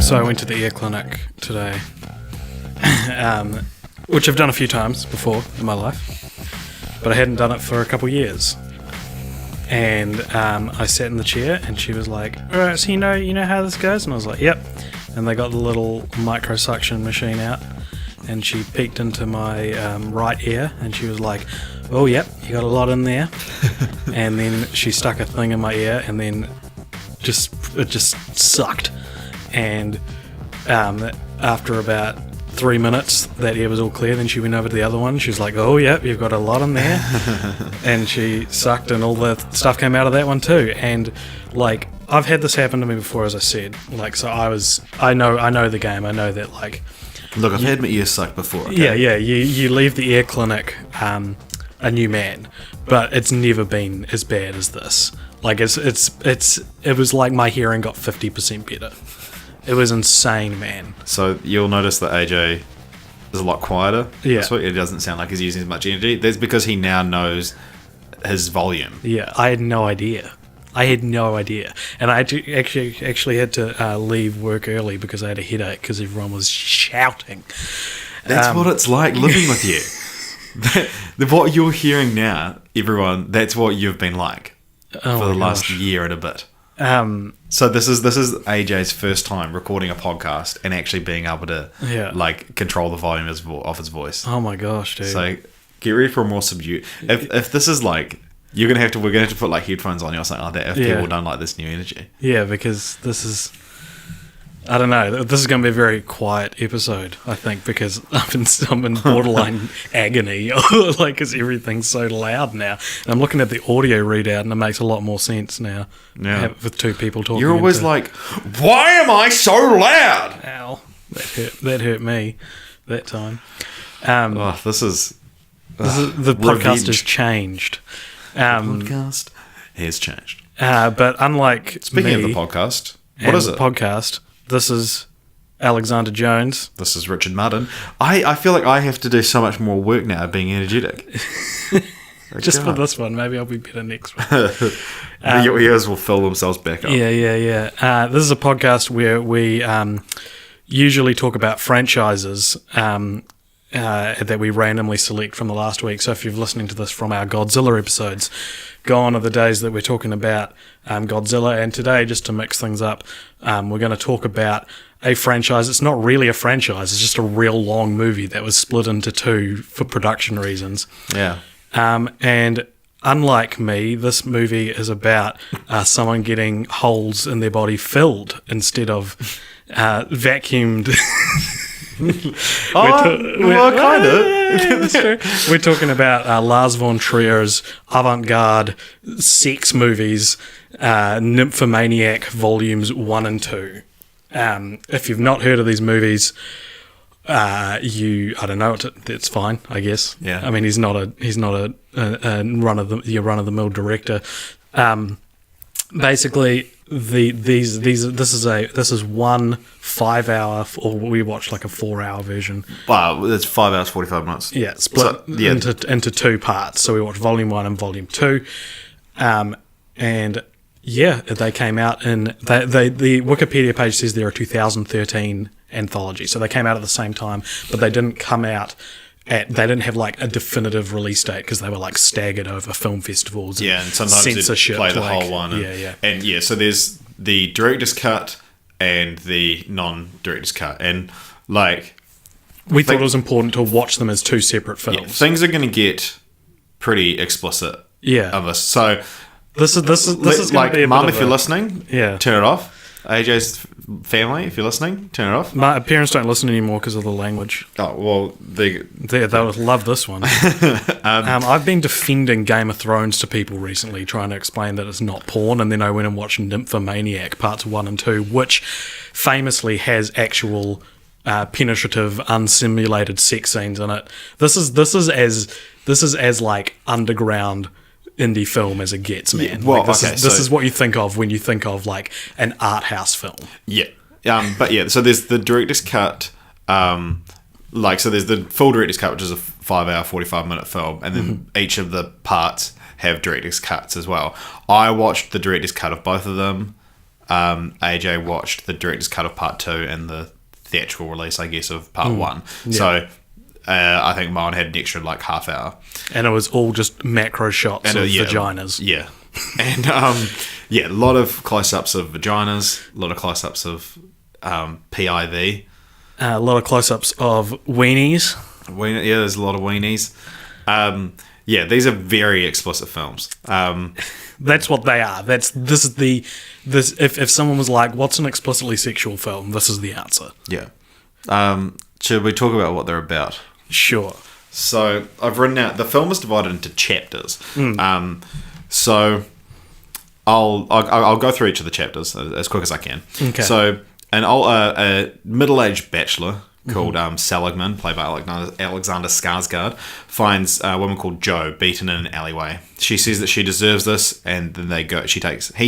So I went to the ear clinic today, which I've done a few times before in my life, but I hadn't done it for a couple years. And I sat in the chair, and she was like, "All right, so you know how this goes?" And I was like, "Yep." And they got the little microsuction machine out, and she peeked into my right ear, and she was like, "Oh, yep, you got a lot in there." And then she stuck a thing in my ear, and then it just sucked. And after about 3 minutes, that ear was all clear. Then she went over to the other one. She was like, "Oh, yep, you've got a lot in there." And she sucked, and all the stuff came out of that one too. And like, I've had this happen to me before, as I said. Like, so I know the game. I know that, like, look, I've had my ears sucked before. Okay? Yeah. You leave the ear clinic a new man, but it's never been as bad as this. Like, it was like my hearing got 50% better. It was insane, man. So you'll notice that AJ is a lot quieter. Yeah. This week. It doesn't sound like he's using as much energy. That's because he now knows his volume. Yeah, I had no idea. And I actually had to leave work early because I had a headache because everyone was shouting. That's what it's like living with you. What you're hearing now, everyone, that's what you've been like for the last year and a bit. So this is AJ's first time recording a podcast and actually being able to like control the volume of his voice. Oh my gosh, dude! So get ready for a more subdued. If this is like, we're gonna have to put like headphones on you or something like that if people don't like this new energy. Yeah, because this is, I don't know. This is going to be a very quiet episode, I think, because I'm in borderline agony, like, because everything's so loud now. And I'm looking at the audio readout, and it makes a lot more sense now. Yeah, with two people talking. You're always like, "Why am I so loud?" Ow, that hurt me that time. This is the podcast has changed. The podcast has changed. But unlike speaking of the podcast, what is it? Podcast. This is Alexander Jones. This is Richard Madden. I feel like I have to do so much more work now being energetic. Just for this one. Maybe I'll be better next one. Your ears will fill themselves back up. Yeah. This is a podcast where we usually talk about franchises that we randomly select from the last week. So if you're listening to this from our Godzilla episodes, gone are the days that we're talking about Godzilla. And today, just to mix things up, we're going to talk about a franchise. It's not really a franchise. It's just a real long movie that was split into two for production reasons. Yeah. And unlike me, this movie is about someone getting holes in their body filled instead of vacuumed. Kind of. That's true. We're talking about Lars von Trier's avant-garde sex movies, Nymphomaniac Volumes 1 and 2. If you've not heard of these movies, I don't know. It's fine, I guess. Yeah. I mean, he's not a run of the mill director. Basically, this is one 5 hour, or we watched like a 4 hour version. Wow, it's 5 hours 45 minutes. Yeah, split into two parts. So we watched Volume 1 and Volume 2, and yeah, they came out in the Wikipedia page says they're a 2013 anthology. So they came out at the same time, but they didn't come out. They didn't have like a definitive release date because they were like staggered over film festivals. And sometimes they play the whole one. And so there's the director's cut and the non-director's cut, and like we thought it was important to watch them as two separate films. Yeah, things are going to get pretty explicit. Of this, so this is like, be a Mum, if you're listening, turn it off. AJ's family, if you're listening, turn it off. My parents don't listen anymore because of the language. Oh, well, they would love this one. I've been defending Game of Thrones to people recently, trying to explain that it's not porn, and then I went and watched Nymphomaniac Parts 1 and 2, which famously has actual penetrative, unsimulated sex scenes in it. This is as like underground indie film as it gets, man. Yeah, well, this is what you think of when you think of like an art house film. Yeah. But yeah, so there's the director's cut, so there's the full director's cut, which is a 5 hour, 45 minute film, and then each of the parts have director's cuts as well. I watched the director's cut of both of them. AJ watched the director's cut of part 2 and the theatrical release, I guess, of part 1. Yeah. So I think mine had an extra like half hour. And it was all just macro shots of vaginas. Yeah. And a lot of close-ups of vaginas, a lot of close-ups of PIV. A lot of close-ups of weenies. There's a lot of weenies. These are very explicit films. That's what they are. If someone was like, "What's an explicitly sexual film?" This is the answer. Yeah. Should we talk about what they're about? Sure. So I've written out. The film is divided into chapters. So I'll go through each of the chapters as quick as I can. Okay. So a middle-aged bachelor called Seligman, played by Alexander Skarsgård, finds a woman called Jo beaten in an alleyway. She says that she deserves this, and then he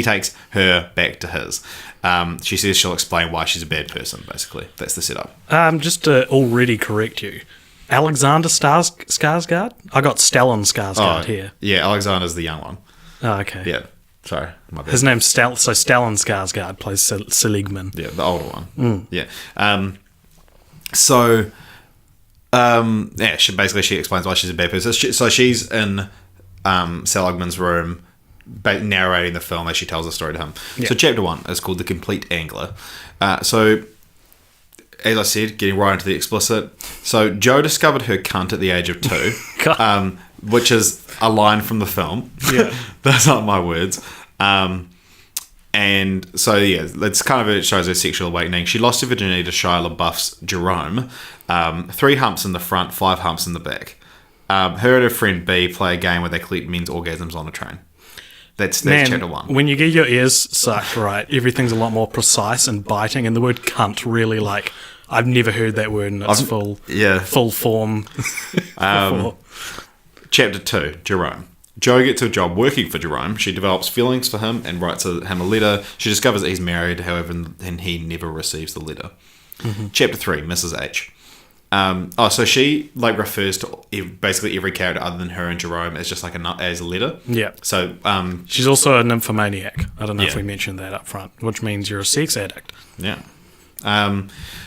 takes her back to his. She says she'll explain why she's a bad person, basically. That's the setup. Just to already correct you, Alexander Skarsgård? I got Stellan Skarsgård here. Yeah, Alexander's the young one. Oh, okay. Yeah, sorry. My bad. His name's Stellan Skarsgård plays Seligman. Yeah, the older one. Yeah. She explains why she's a bad person. So she's in Seligman's room narrating the film as she tells the story to him. Yeah. So chapter 1 is called The Compleat Angler. So, as I said, getting right into the explicit. So Jo discovered her cunt at the age of 2, which is a line from the film. Yeah. That's not my words. And so, that's kind of it shows her sexual awakening. She lost her virginity to Shia LaBeouf's Jerome. 3 humps in the front, 5 humps in the back. Her and her friend B play a game where they collect men's orgasms on a train. That's chapter 1. When you get your ears sucked right, everything's a lot more precise and biting, and the word cunt really, like, I've never heard that word in its full form before. Chapter 2, Jerome. Jo gets a job working for Jerome. She develops feelings for him and writes him a letter. She discovers that he's married, however, and he never receives the letter. Chapter 3, Mrs. H. So she refers to basically every character other than her and Jerome as just as a letter. Yeah. So she's also a nymphomaniac. I don't know if we mentioned that up front, which means you're a sex addict. Yeah.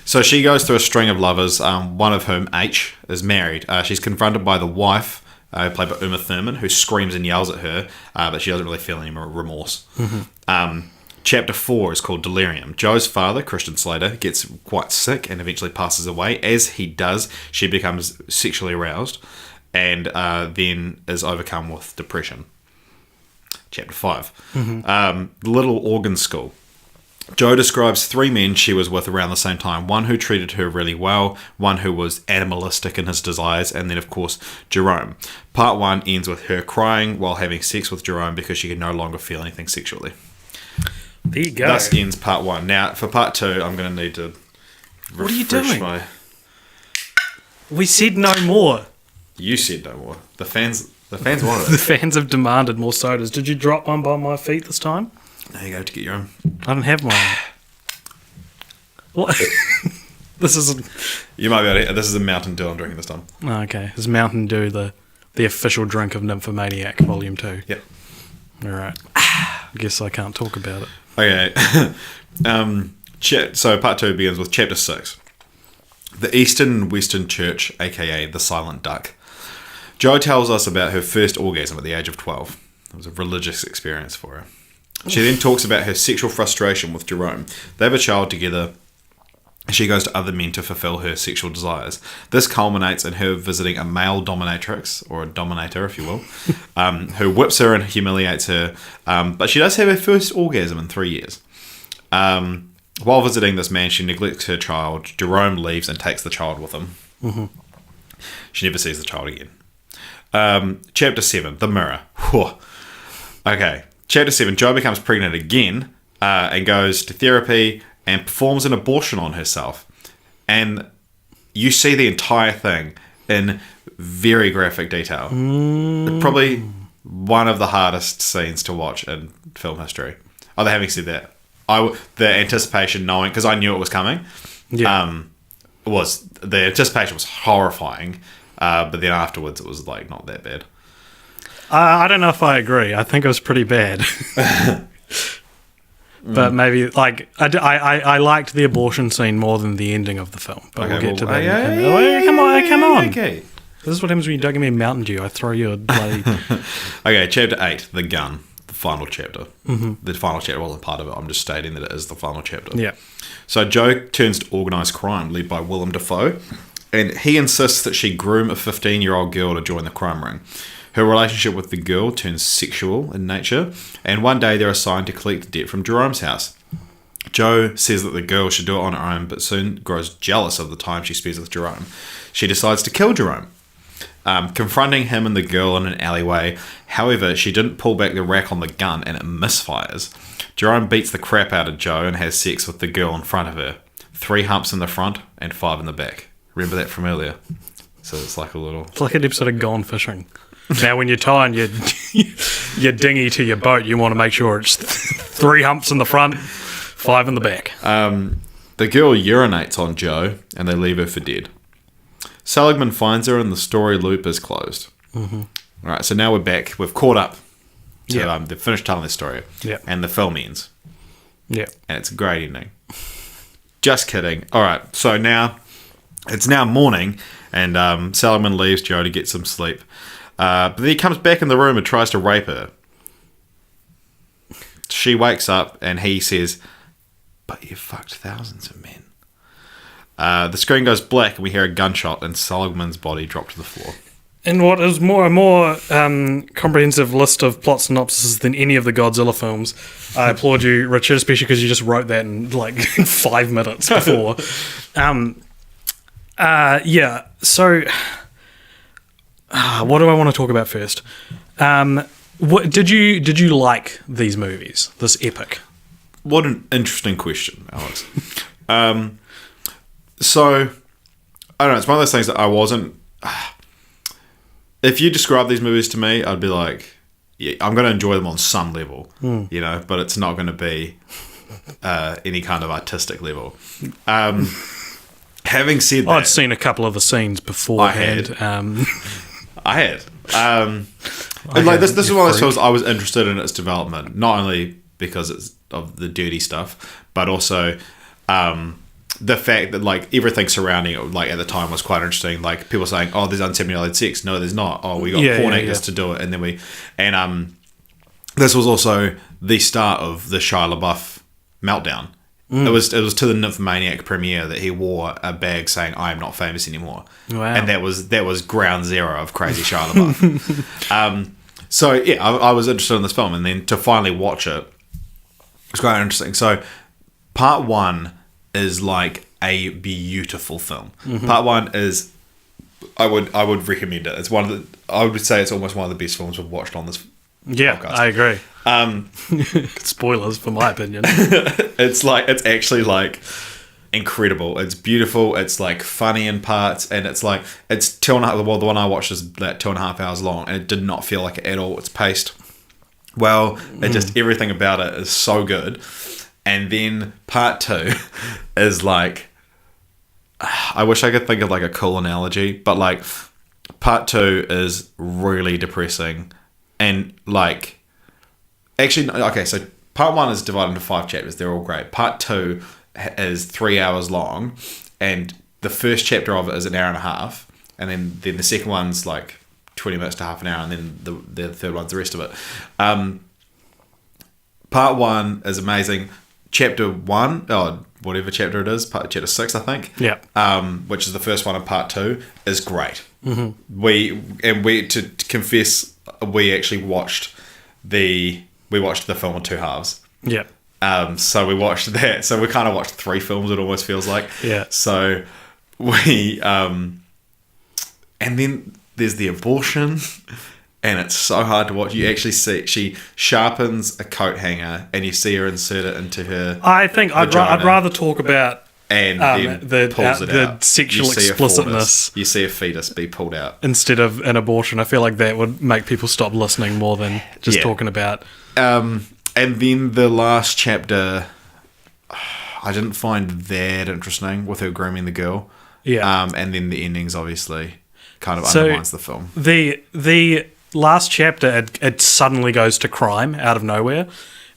So she goes through a string of lovers, one of whom, H, is married. She's confronted by the wife, played by Uma Thurman, who screams and yells at her, but she doesn't really feel any remorse. Chapter 4 is called Delirium. Jo's father, Christian Slater, gets quite sick and eventually passes away. As he does, she becomes sexually aroused and then is overcome with depression. Chapter 5. The Little Organ School. Jo describes 3 men she was with around the same time. One who treated her really well, one who was animalistic in his desires, and then, of course, Jerome. Part 1 ends with her crying while having sex with Jerome because she could no longer feel anything sexually. There you go. Thus ends part 1. Now, for part 2, I'm going to need to What are you doing? We said no more. You said no more. The fans wanted it. The fans have demanded more sodas. Did you drop one by my feet this time? There you go, to get your own. I don't have mine. What? This isn't... You might be able to... This is a Mountain Dew I'm drinking this time. Oh, okay. Is Mountain Dew the official drink of Nymphomaniac Volume 2? Yep. Alright. Guess I can't talk about it. Okay. So part 2 begins with chapter 6. The Eastern and Western Church, aka the Silent Duck. Jo tells us about her first orgasm at the age of 12. It was a religious experience for her. She then talks about her sexual frustration with Jerome. They have a child together. She goes to other men to fulfill her sexual desires. This culminates in her visiting a male dominatrix, or a dominator, if you will, who whips her and humiliates her. But she does have her first orgasm in 3 years. While visiting this man, she neglects her child. Jerome leaves and takes the child with him. She never sees the child again. Chapter 7, The Mirror. Whew. Okay. Chapter 7, Jo becomes pregnant again and goes to therapy and performs an abortion on herself. And you see the entire thing in very graphic detail. Probably one of the hardest scenes to watch in film history. Although having said that, the anticipation knowing, because I knew it was coming, the anticipation was horrifying. But then afterwards it was not that bad. I don't know if I agree. I think it was pretty bad. But maybe, like, I liked the abortion scene more than the ending of the film. But we'll get to that. Come on. Okay. This is what happens when you don't give me a Mountain Dew. I throw you a bloody... Okay, chapter 8, The Gun, the final chapter. The final chapter wasn't part of it. I'm just stating that it is the final chapter. Yeah. So Joe turns to organised crime, led by Willem Dafoe, and he insists that she groom a 15-year-old girl to join the crime ring. Her relationship with the girl turns sexual in nature, and one day they're assigned to collect the debt from Jerome's house. Joe says that the girl should do it on her own, but soon grows jealous of the time she spends with Jerome. She decides to kill Jerome, confronting him and the girl in an alleyway. However, she didn't pull back the rack on the gun, and it misfires. Jerome beats the crap out of Joe and has sex with the girl in front of her. 3 humps in the front and 5 in the back. Remember that from earlier? So it's like a little... It's like an episode of Gone Fishing. Now, when you're tying your dinghy to your boat, you want to make sure it's 3 humps in the front, 5 in the back. The girl urinates on Joe, and they leave her for dead. Seligman finds her, and the story loop is closed. All right, so now we're back. We've caught up. So they've finished telling their story. And the film ends. And it's a great ending. Just kidding. All right, so now it's now morning, and Seligman leaves Joe to get some sleep. But then he comes back in the room and tries to rape her. She wakes up, and he says, "But you fucked thousands of men." The screen goes black, and we hear a gunshot, and Seligman's body dropped to the floor. And what is a more comprehensive list of plot synopses than any of the Godzilla films. I applaud you, Richard, especially because you just wrote that in like 5 minutes before. So what do I want to talk about first? What did you like these movies? This epic? What an interesting question, Alex. So I don't know. It's one of those things that I wasn't. If you describe these movies to me, I'd be like, yeah, I'm going to enjoy them on some level, you know, but it's not going to be any kind of artistic level. Having said that, I'd seen a couple of the scenes beforehand. I had. Like this is one of those films I was interested in its development, not only because it's of the dirty stuff, but also the fact that like everything surrounding it, like at the time, was quite interesting. Like people saying, "Oh, there's unsimulated sex." No, there's not. Oh, we got porn actors to do it, and then this was also the start of the Shia LaBeouf meltdown. It was to the Nymphomaniac premiere that he wore a bag saying, "I am not famous anymore." Wow. And that was ground zero of crazy Shia LaBeouf. So yeah, I was interested in this film, and then to finally watch it was quite interesting. So part 1 is like a beautiful film. Part 1 is, I would recommend it. It's I would say it's almost one of the best films we've watched on this podcast. I agree. Spoilers for my opinion. It's actually like incredible. It's beautiful. It's like funny in parts, and it's 2.5. Well, the one I watched is like 2.5 hours long, and it did not feel like it at all. It's paced well. It just everything about it is so good. And then part 2 is like, I wish I could think of like a cool analogy, but like part 2 is really depressing, and like. Actually, okay, so part 1 is divided into 5 chapters. They're all great. Part 2 is 3 hours long, and the first chapter of it is an hour and a half, and then the second one's like 20 minutes to half an hour, and then the third one's the rest of it. Part 1 is amazing. Chapter 1, or whatever chapter it is, chapter 6, I think. Yeah. Which is the first one of part 2, is great. We to confess, we actually watched the film in 2 halves. Yeah. So we watched that. So we kind of watched 3 films, it almost feels like. Yeah. So we and then there's the abortion, and it's so hard to watch. You actually see she sharpens a coat hanger, and you see her insert it into her. I think I'd rather talk about and then pulls it out. The sexual explicitness. You see a fetus be pulled out instead of an abortion. I feel like that would make people stop listening more than just talking about. And then the last chapter, I didn't find that interesting with her grooming the girl. Yeah. And then the endings obviously kind of undermines the film. The last chapter, it suddenly goes to crime out of nowhere.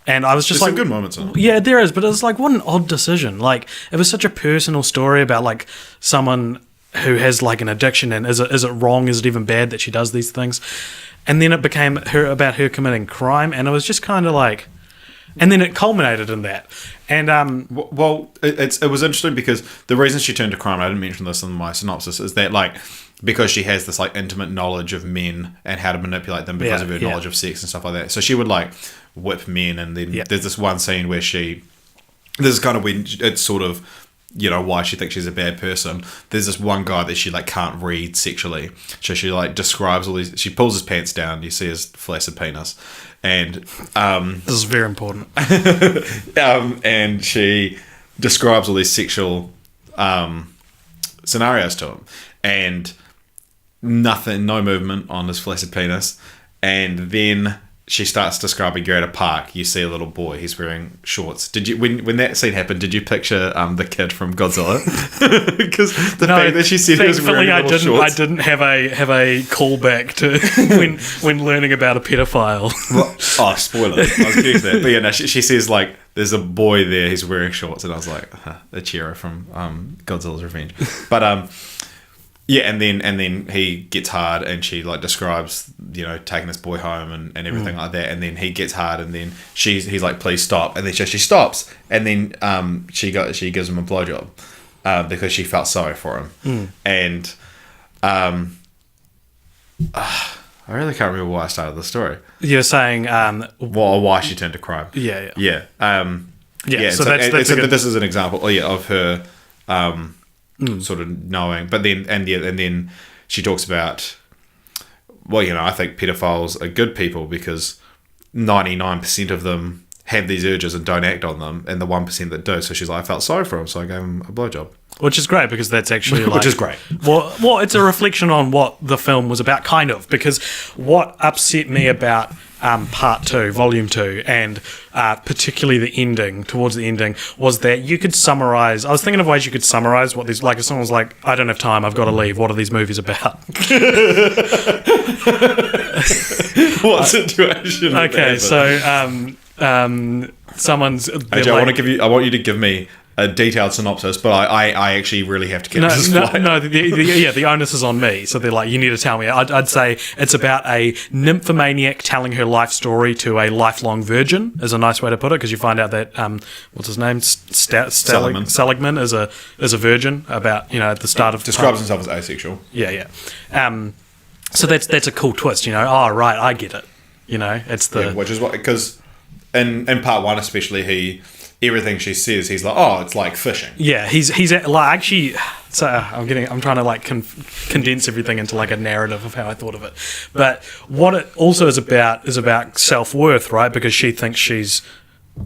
And I was just There's like, some good moments in it. Yeah, there is, but it's like, what an odd decision. Like, it was such a personal story about like someone who has like an addiction, and is it wrong? Is it even bad that she does these things? And then it became about her committing crime, and it was just kind of like, and then it culminated in that. And well, it was interesting because the reason she turned to crime, I didn't mention this in my synopsis, is that like because she has this like intimate knowledge of men and how to manipulate them because of her knowledge of sex and stuff like that. So she would like whip men, and then there's this one scene where this is kind of when it's sort of, you know, why she thinks she's a bad person. There's this one guy that she like can't read sexually, so she like describes all these. She pulls his pants down, you see his flaccid penis, and this is very important. And she describes all these sexual scenarios to him, and no movement on his flaccid penis, and then she starts describing you're at a park, you see a little boy, he's wearing shorts. Did you, when that scene happened, did you picture the kid from Godzilla? Because the fact that she said he was wearing little shorts. I didn't have a callback to when learning about a pedophile. Well, spoiler. I was getting to that. But yeah, no, she says like there's a boy there, he's wearing shorts, and I was like, Ichiro from Godzilla's Revenge. But yeah, and then he gets hard, and she like describes, you know, taking this boy home and everything like that, and then he gets hard, and then he's like, please stop, and then she stops, and then she gives him a blowjob because she felt sorry for him, and I really can't remember why I started the story. You're saying why she turned to crime. Yeah. So this is an example of her. Sort of knowing, but then she talks about, well, you know, I think pedophiles are good people because 99% of them have these urges and don't act on them, and the 1% that do. So she's like, I felt sorry for him, so I gave him a blowjob. Which is great, because that's actually like... Which is great. Well, it's a reflection on what the film was about, kind of, because what upset me about part 2, volume 2, and particularly the ending, towards the ending, was that you could summarize... I was thinking of ways you could summarize what these... Like, if someone was like, I don't have time, I've got to leave, what are these movies about? What situation? Okay, so someone's... AJ, I want you to give me a detailed synopsis, but I actually really have to get this flight. No, the onus is on me. So they're like, you need to tell me. I'd say it's about a nymphomaniac telling her life story to a lifelong virgin, is a nice way to put it, because you find out that, what's his name? Seligman is a virgin about, you know, at the start of... Describes himself as asexual. Yeah. So that's a cool twist, you know. Oh, right, I get it. You know, it's the... Yeah, which is what... Because in part 1 especially, everything she says, he's like, oh, it's like fishing. Yeah, he's like, actually, so I'm trying to like condense everything into like a narrative of how I thought of it. But what it also is about self-worth, right? Because she thinks she's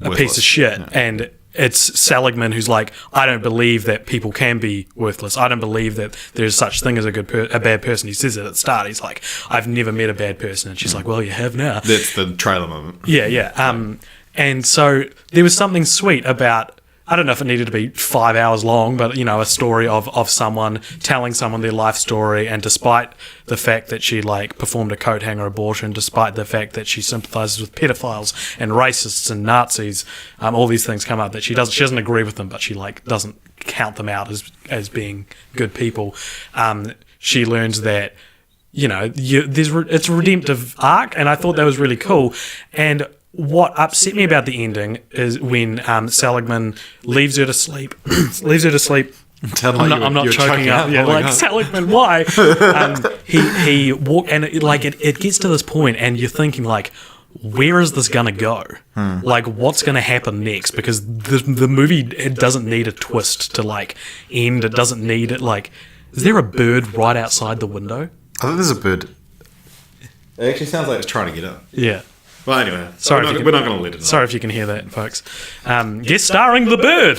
a piece of shit, and it's Seligman who's like, I don't believe that people can be worthless. I don't believe that there's such thing as a bad person. He says it at the start. He's like, I've never met a bad person, and she's like, well, you have now. That's the trailer moment. Yeah. And so there was something sweet about, I don't know if it needed to be 5 hours long, but, you know, a story of someone telling someone their life story, and despite the fact that she, like, performed a coat hanger abortion, despite the fact that she sympathizes with pedophiles and racists and Nazis, all these things come up that she doesn't agree with them, but she, like, doesn't count them out as being good people. She learns that, you know, it's a redemptive arc, and I thought that was really cool. And what upset me about the ending is when Seligman leaves her to sleep. I'm not choking up. Yeah, like, Seligman, why? He walk, and it gets to this point, and you're thinking like, where is this gonna go? Like, what's gonna happen next? Because the movie, it doesn't need a twist to like end. It doesn't need it. Like, is there a bird right outside the window? I think there's a bird. It actually sounds like it's trying to get up. Yeah. Well, anyway, we're not going to let it. Sorry if you can hear that, folks. Guest starring the bird.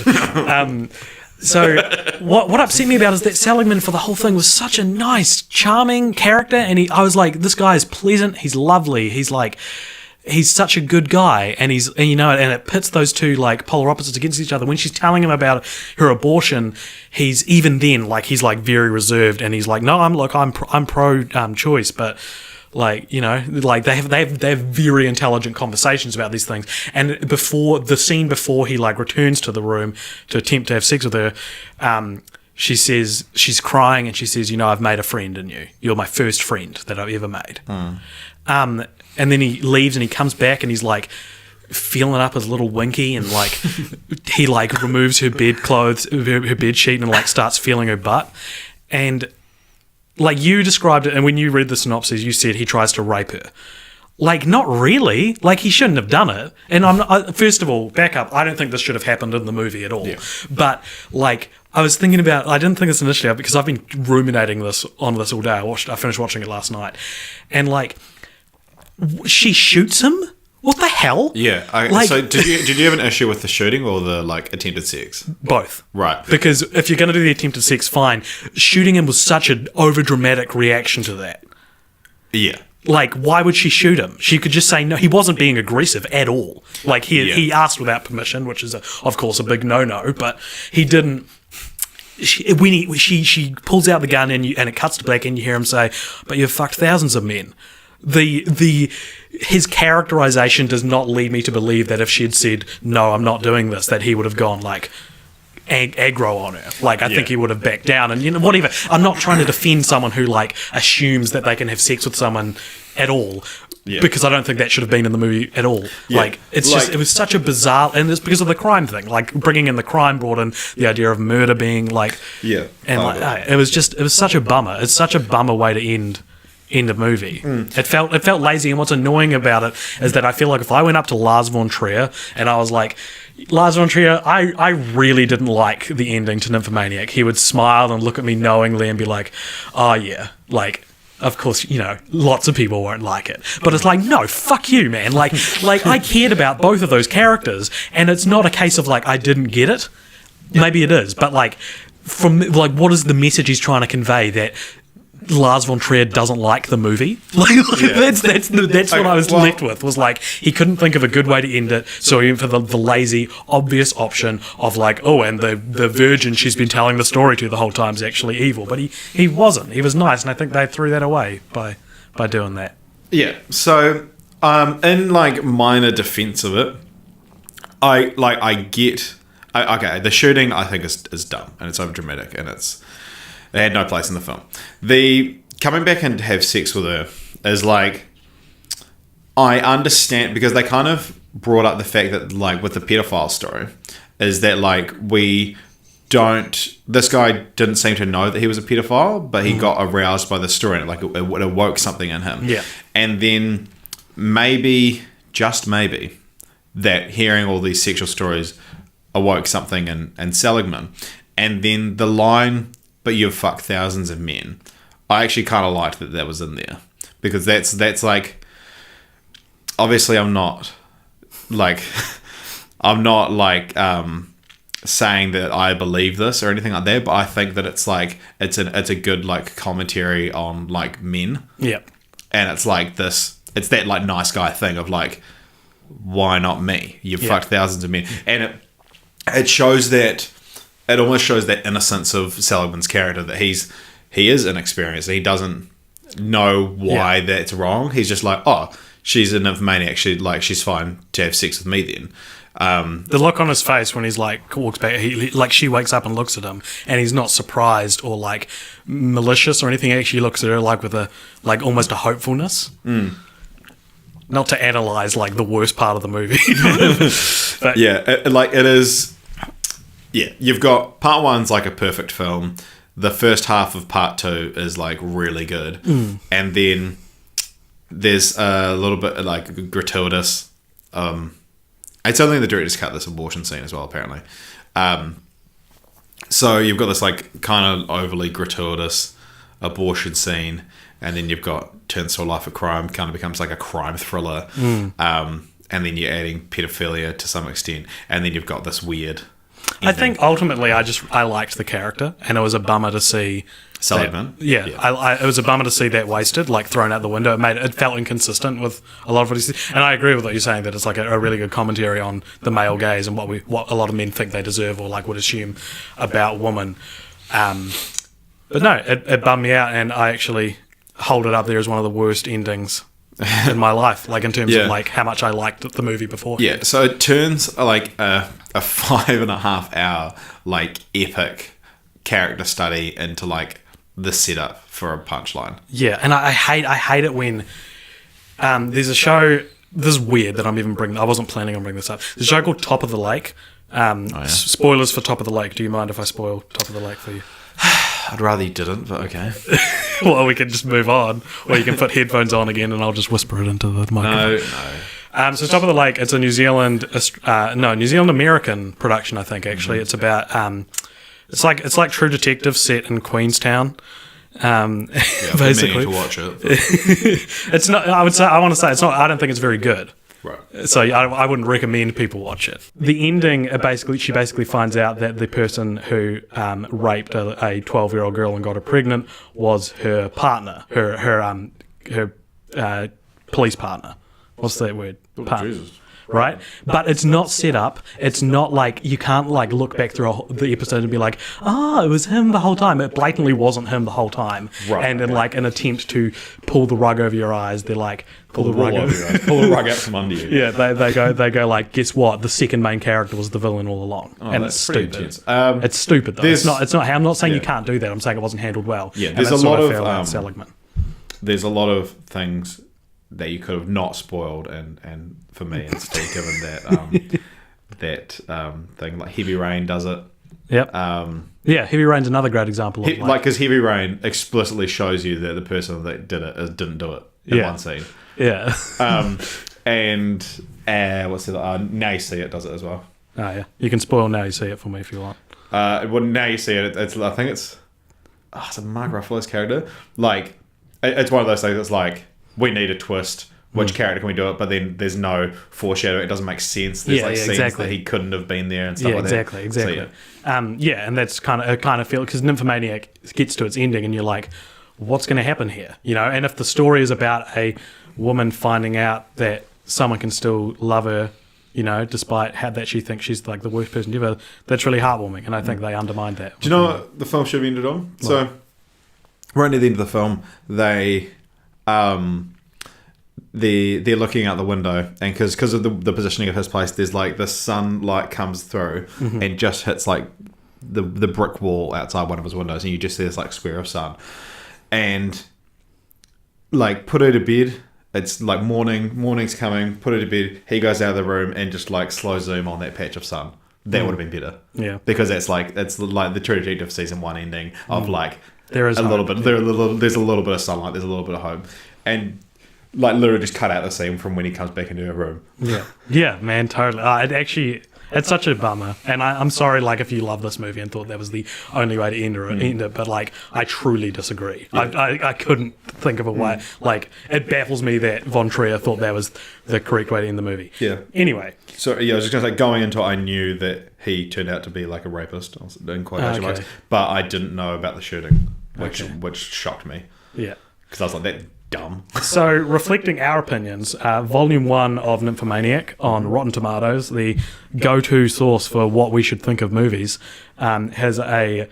So what upset me about is that Seligman for the whole thing was such a nice, charming character, and I was like, this guy is pleasant. He's lovely. He's such a good guy, and and it pits those two like polar opposites against each other. When she's telling him about her abortion, he's even then like, he's like very reserved, and he's like, no, I'm pro choice, but Like, you know, like they have very intelligent conversations about these things. And before he like returns to the room to attempt to have sex with her, she says, she's crying and she says, you know, I've made a friend in you. You're my first friend that I've ever made. And then he leaves and he comes back and he's like feeling up his little winky and like he like removes her bed clothes, her bed sheet and like starts feeling her butt. And like you described it, and when you read the synopsis, you said he tries to rape her. Like, not really. Like, he shouldn't have done it. And first of all, back up. I don't think this should have happened in the movie at all. Yeah. But, like, I was thinking about... I didn't think this initially because I've been ruminating on this all day. I finished watching it last night. And, like, she shoots him? What the hell? Yeah. So, did you have an issue with the shooting or the, like, attempted sex? Both. Right. Because if you're going to do the attempted sex, fine. Shooting him was such an overdramatic reaction to that. Yeah. Like, why would she shoot him? She could just say no. He wasn't being aggressive at all. Like, he asked without permission, which is, of course, a big no-no, but he didn't... She pulls out the gun and it cuts to black and you hear him say, but you've fucked thousands of men. His characterization does not lead me to believe that if she had said, no, I'm not doing this, that he would have gone, like... aggro on her. Like, I think he would have backed down and, you know, whatever. I'm not trying to defend someone who, like, assumes that they can have sex with someone at all, because I don't think that should have been in the movie at all. Like, it's like, just, it was such a bizarre, and it's because of the crime thing. Like, bringing in the crime brought in the idea of murder being, like... Yeah. And, it was such a bummer. It's such a bummer way to end a movie. It felt lazy, and what's annoying about it is that I feel like if I went up to Lars von Trier and I was like, Lars von Trier, I really didn't like the ending to Nymphomaniac, he would smile and look at me knowingly and be like, oh yeah, like, of course, you know, lots of people won't like it. But it's like, no, fuck you, man. Like I cared about both of those characters, and it's not a case of like I didn't get it. Maybe it is, but like from like what is the message he's trying to convey that Lars von Trier doesn't like the movie? That's what I was left with, was like he couldn't think of a good way to end it, so he went for the lazy, obvious option of like, oh, and the virgin she's been telling the story to the whole time is actually evil. But he wasn't. He was nice, and I think they threw that away by doing that. Yeah. So, in like minor defense of it, I get okay. The shooting I think is dumb and it's over dramatic and they had no place in the film. The coming back and have sex with her is like, I understand, because they kind of brought up the fact that like with the pedophile story is that like this guy didn't seem to know that he was a pedophile, but he got aroused by the story and like it awoke something in him. Yeah. And then maybe, just maybe, that hearing all these sexual stories awoke something in Seligman. And then the line, but you've fucked thousands of men, I actually kind of liked that was in there, because that's like, obviously I'm not like saying that I believe this or anything like that, but I think that it's like it's a good like commentary on like men. Yeah. And it's like it's that like nice guy thing of like, why not me? You've fucked thousands of men, and it shows that. It almost shows that innocence of Seligman's character, that he is inexperienced. He doesn't know why that's wrong. He's just like, oh, she's a nymphomaniac. She's fine to have sex with me then. The look on his face when he's like walks back, she wakes up and looks at him, and he's not surprised or like malicious or anything. He actually looks at her like with a like almost a hopefulness. Not to analyze like the worst part of the movie, but it is. Yeah, you've got part one's like a perfect film. The first half of part two is like really good, and then there's a little bit like gratuitous. It's only the director's cut this abortion scene as well, apparently. So you've got this like kind of overly gratuitous abortion scene, and then you've got turns to a life of crime, kind of becomes like a crime thriller, and then you're adding pedophilia to some extent, and then you've got this weird. I think ultimately I liked the character, and it was a bummer to see Seligman. It was a bummer to see that wasted, like thrown out the window. It felt inconsistent with a lot of what he said, and I agree with what you're saying, that it's like a really good commentary on the male gaze and what a lot of men think they deserve or like would assume about women. But no, it bummed me out, and I hold it up there as one of the worst endings in my life, like in terms Yeah. of like how much I liked the movie before. Yeah, so it turns like a 5.5 hour like epic character study into like the setup for a punchline. Yeah, and I hate it when there's a show. This is weird that I'm even bringing. I wasn't planning on bringing this up. There's a show called Top of the Lake. Spoilers for Top of the Lake. Do you mind if I spoil Top of the Lake for you? I'd rather you didn't, but okay. Well, we can just move on, or you can put headphones on again, and I'll just whisper it into the microphone. No. So Top of the Lake, it's a New Zealand American production, I think. Actually, it's about it's like True Detective set in Queenstown. Basically, to watch it. It's not. I want to say it's not. I don't think it's very good. Right. So I wouldn't recommend people watch it. The ending, she basically finds out that the person who raped a 12-year-old girl and got her pregnant was her partner, her police partner. What's that word? Jesus. Right? But it's not set up. It's not like you can't like look back through the episode and be like, it was him the whole time. It blatantly wasn't him the whole time. Right. And in like an attempt to pull the rug over your eyes, they're like, Pull the rug out from under you. Yeah, they go like, guess what? The second main character was the villain all along, and it's stupid. It's stupid though. It's not. I'm not saying you can't do that. I'm saying it wasn't handled well. Yeah, there's a lot of Seligman. There's a lot of things that you could have not spoiled, and for me, and still given that thing like Heavy Rain does it. Yep. Heavy Rain's another great example of because Heavy Rain explicitly shows you that the person that did it didn't do it in one scene. Yeah. And what's the other? Now You See It does it as well. Oh yeah, you can spoil Now You See It for me if you want. Well, Now You See It. It's I think it's a Mark Ruffalo's character. Like it's one of those things that's like we need a twist. Which character can we do it? But then there's no foreshadowing. It doesn't make sense. There's scenes that he couldn't have been there and stuff like that. Exactly. So, and that's kind of feel because Nymphomaniac gets to its ending, and you're like, what's going to happen here? You know, and if the story is about a woman finding out that someone can still love her, you know, despite that she thinks she's like the worst person ever, that's really heartwarming, and I think they undermined that. Do you know what the film should have ended on? What? So, right near the end of the film, they're looking out the window, and because of the positioning of his place, there's like the sunlight comes through and just hits like the brick wall outside one of his windows, and you just see this like square of sun, and like put her to bed. It's like morning's coming. Put her to bed. He goes out of the room and just like slow zoom on that patch of sun. That would have been better. Yeah, because it's like the True Detective season 1 ending of like there is a little bit. There's a little bit of sunlight. There's a little bit of hope, and like literally just cut out the scene from when he comes back into her room. Yeah, man, totally. It's such a bummer, and I'm sorry, like, if you love this movie and thought that was the only way to end it, but, like, I truly disagree. Yeah. I couldn't think of a way. Like, it baffles me that Von Trier thought that was the correct way to end the movie. Yeah. Anyway. So, yeah, I was just going to say, going into it, I knew that he turned out to be, like, a rapist. I didn't quite know much, but I didn't know about the shooting, which shocked me. Yeah. Because I was like, that dumb. So, reflecting our opinions, Volume 1 of Nymphomaniac on Rotten Tomatoes, the go-to source for what we should think of movies, has a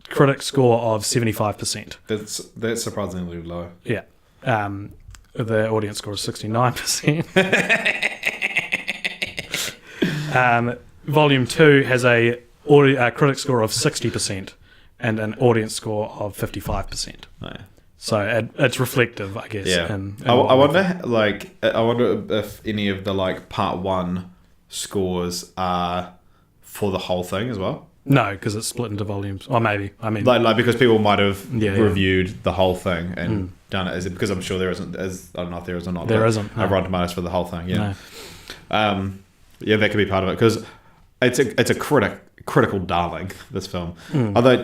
critic score of 75%. That's surprisingly low. Yeah. The audience score is 69%. Volume 2 has a critic score of 60% and an audience score of 55%. Oh, yeah. So it's reflective, I guess. Yeah. I wonder if any of the like part 1 scores are for the whole thing as well. No, because it's split into volumes. Or maybe. I mean, like because people might have reviewed the whole thing and done it as because I'm sure there isn't. As I don't know if there is or not. There isn't. No. Rotten Tomatoes for the whole thing. Yeah. No. Yeah, that could be part of it because it's a critical darling. This film, although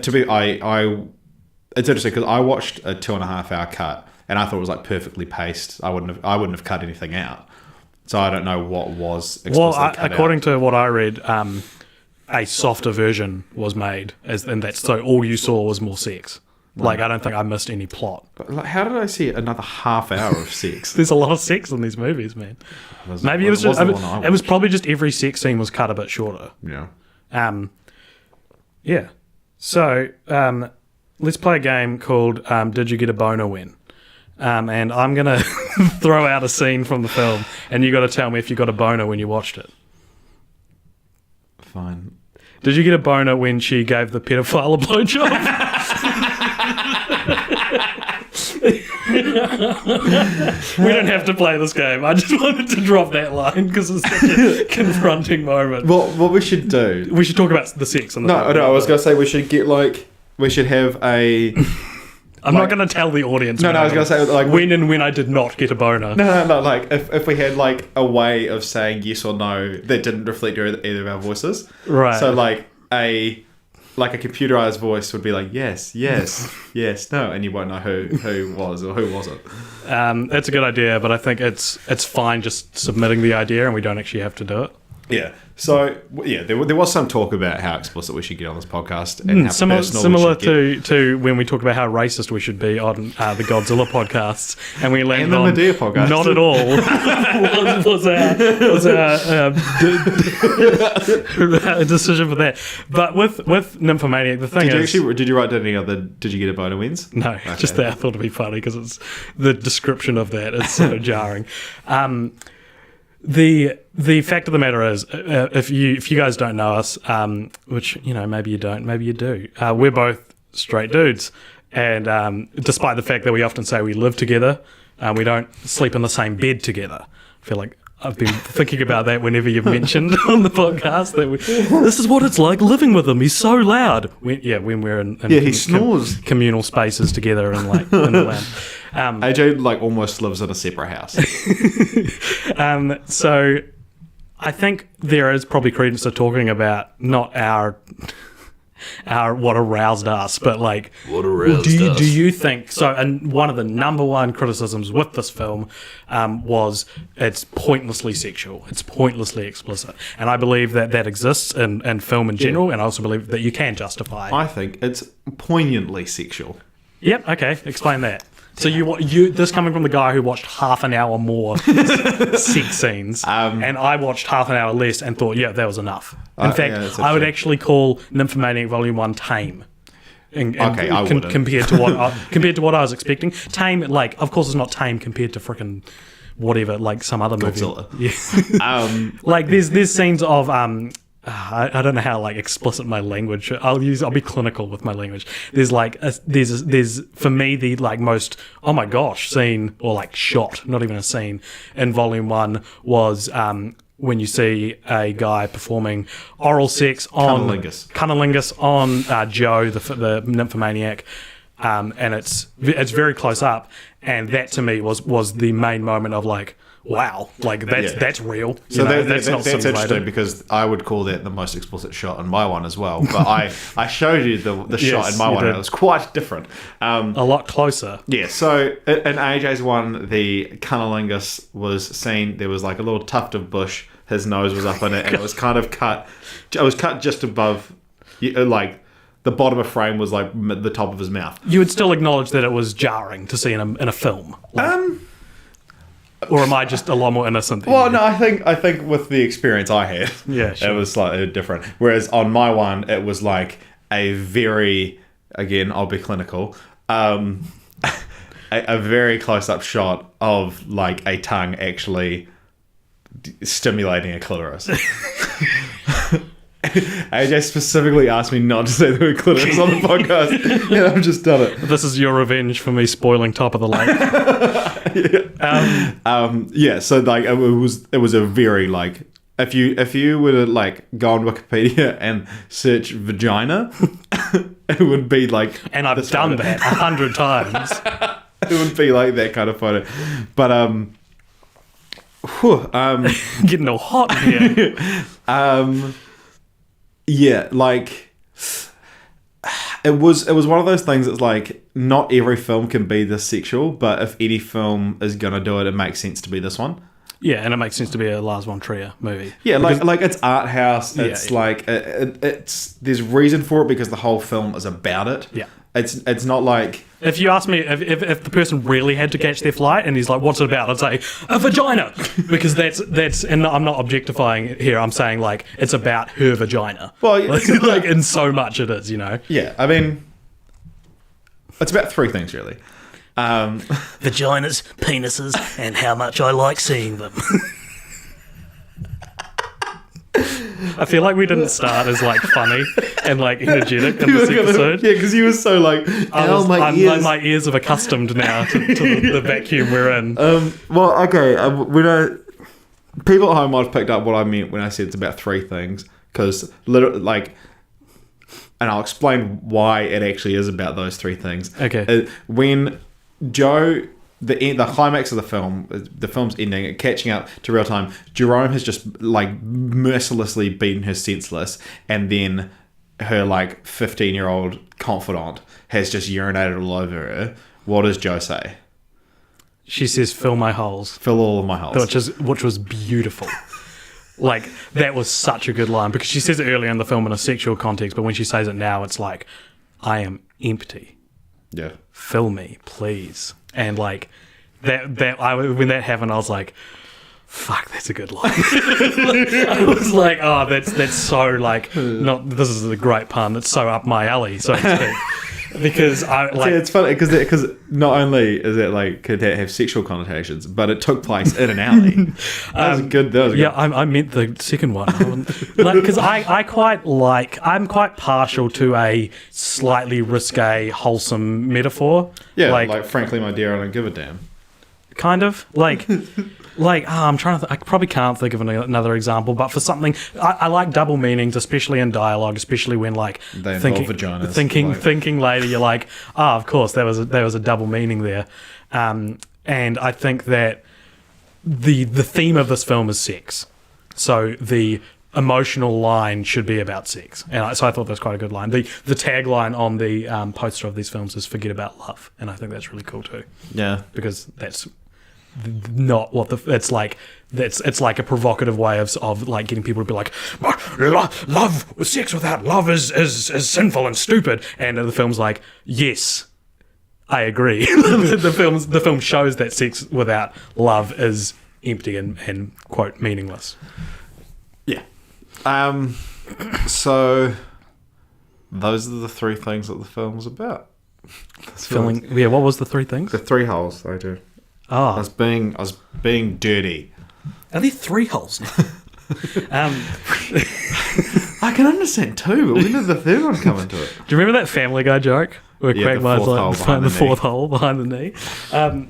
it's interesting because I watched a 2.5 hour cut and I thought it was like perfectly paced. I wouldn't have cut anything out, so I don't know what was explicitly cut according out. to what I read, a softer version was made, and that's so all you saw was more sex. Right. Like I don't think I missed any plot. But like, how did I see another half hour of sex? There's a lot of sex in these movies, man. Maybe it was just it was probably just every sex scene was cut a bit shorter. Yeah. Yeah. So. let's play a game called Did You Get a Boner When? And I'm going to throw out a scene from the film, and you got to tell me if you got a boner when you watched it. Fine. Did you get a boner when she gave the pedophile a blowjob? We don't have to play this game. I just wanted to drop that line because it's such a confronting moment. What we should do... We should talk about the sex on the film. No, I was going to say we should get, like... We should have a... I'm not going to tell the audience. No, I was going to say, like... When and when I did not get a boner. No, like, if we had, like, a way of saying yes or no that didn't reflect either of our voices. Right. So, like, a computerized voice would be like, yes, no, and you won't know who was or who wasn't. That's a good idea, but I think it's fine just submitting the idea and we don't actually have to do it. Yeah. So, yeah, there was some talk about how explicit we should get on this podcast. And how similar to when we talk about how racist we should be on the Godzilla podcasts. And we landed on the Medea podcast. Not at all. was our decision for that. But with Nymphomaniac, the thing is... Did you write down any other Did You Get a Boner wins? No, okay. Just that I thought it'd be funny because it's the description of that is so jarring. The fact of the matter is, if you guys don't know us, which, you know, maybe you don't, maybe you do, we're both straight dudes. And despite the fact that we often say we live together, we don't sleep in the same bed together. I feel like I've been thinking about that whenever you've mentioned on the podcast that this is what it's like living with him. He's so loud. When we're in he snores. Communal spaces together and like in the land. AJ like almost lives in a separate house. So I think there is probably credence to talking about not our what aroused us, but like what aroused us. Do you think so? And one of the number one criticisms with this film was it's pointlessly sexual, it's pointlessly explicit, and I believe that exists in film in general, and I also believe that you can justify. I think it's poignantly sexual. Yep. Okay. Explain that. So you this coming from the guy who watched half an hour more sex scenes, and I watched half an hour less and thought, yeah, that was enough. In fact, I would actually call Nymphomaniac Volume 1 tame. Compared to what I was expecting. Tame, like, of course, it's not tame compared to frickin' whatever, like some other movie. Godzilla. Yeah. Like there's scenes of I don't know how like explicit my language. I'll be clinical with my language. There's like there's for me the like most oh my gosh scene or like shot, not even a scene in Volume 1 was when you see a guy performing oral sex on cunnilingus on Joe the nymphomaniac, and it's very close up, and that to me was the main moment of like, wow, like that's real. So that's interesting because I would call that the most explicit shot in my one as well. But I showed you the shot in my one, and it was quite different. A lot closer. Yeah. So in AJ's one, the cunnilingus was seen. There was like a little tuft of bush. His nose was up in it, and it was kind of cut. It was cut just above, like the bottom of frame was like the top of his mouth. You would still acknowledge that it was jarring to see in a film. Like, or am I just a lot more innocent than you? No, I think with the experience I had, yeah, sure. It was slightly different. Whereas on my one, it was like a very, again, I'll be clinical, a very close-up shot of like a tongue actually stimulating a clitoris. AJ specifically asked me not to say the word clitoris on the podcast. Yeah, I've just done it. This is your revenge for me spoiling Top of the Lake. Yeah. So like it was a very like if you were to like go on Wikipedia and search vagina, it would be like. And I've done that 100 times. It would be like that kind of photo, but getting all hot here. Yeah, like it was one of those things that's like not every film can be this sexual, but if any film is gonna do it, it makes sense to be this one. Yeah, and it makes sense to be a Lars von Trier movie. Yeah, like it's art house. It's like it's there's reason for it because the whole film is about it. Yeah. It's not like... If you ask me, if the person really had to catch their flight and he's like, what's it about? I'd say, a vagina! Because that's and I'm not objectifying it here, I'm saying, like, it's about her vagina. Well, like in so much it is, you know? Yeah, I mean... It's about three things, really. Vaginas, penises, and how much I like seeing them. I feel like we didn't start as like funny and like energetic in this episode. Yeah, because you were so like, my ears have accustomed now to the vacuum we're in. Well, okay. People at home might have picked up what I meant when I said it's about three things, because literally, like, and I'll explain why it actually is about those three things. Okay. When Joe, the climax of the film's ending, catching up to real time, Jerome has just like mercilessly beaten her senseless, and then her like 15-year-old confidant has just urinated all over her. What does Joe say? She says, "Fill my holes." Fill all of my holes. Which was beautiful. Like, that was such a good line, because she says it earlier in the film in a sexual context, but when she says it now, it's like, I am empty. Yeah. Fill me, please. And like when that happened, I was like, fuck, that's a good line. I was like, oh, that's so like, this is a great pun. It's so up my alley, so to speak. Because I like, it's funny because not only is it like could that have sexual connotations, but it took place in an alley. That was good. Yeah, I meant the second one. Because I'm quite partial to a slightly risque, wholesome metaphor. Yeah, like frankly, my dear, I don't give a damn. Kind of I'm trying to. I probably can't think of another example, but for something, I like double meanings, especially in dialogue, especially when like they involve vaginas. Thinking later, you're like, of course, there was a double meaning there, and I think that the theme of this film is sex, so the emotional line should be about sex, and so I thought that was quite a good line. The tagline on the poster of these films is "Forget about love," and I think that's really cool too. Yeah, because that's not what it's like. It's like a provocative way of like getting people to be like, love, sex without love is sinful and stupid, and the film's like, yes, I agree. the film shows that sex without love is empty and quote meaningless. Yeah. So those are the three things that the film's about. What was the three things? The three holes, I do. Oh. I was being dirty. Are there three holes now? I can understand two, but when did the third one come into it? Do you remember that Family Guy joke where Quagmire's like the fourth hole behind the knee? Cool.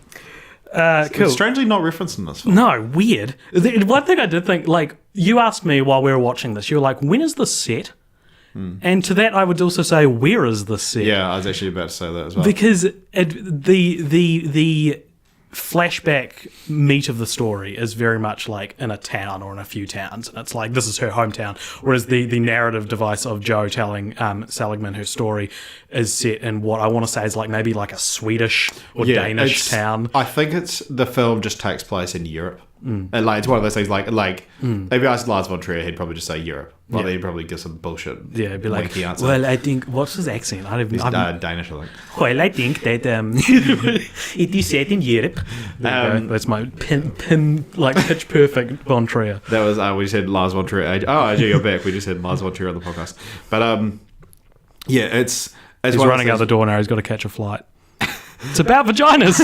It's strangely not referenced in this film. No, weird. One thing I did think, like, you asked me while we were watching this, you were like, when is this set? And to that, I would also say, where is this set? Yeah, I was actually about to say that as well. Because the flashback meat of the story is very much like in a town or in a few towns, and it's like this is her hometown, whereas the narrative device of Joe telling Seligman her story is set in what I want to say is like maybe like a Swedish or Danish town. I think the film just takes place in Europe. And like it's one of those things like maybe I asked Lars von Trier, he'd probably just say Europe. Well, he'd probably give some bullshit. Yeah, it'd be like, answer. well, I think, what's his accent? He's Danish, I think. Well, I think that it is set in Europe. That's my pin like pitch perfect von Trier. That was we just had Lars von Trier. AJ, you're back. We just had Lars von Trier on the podcast. But yeah, it's he's running out the door now. He's got to catch a flight. It's about vaginas.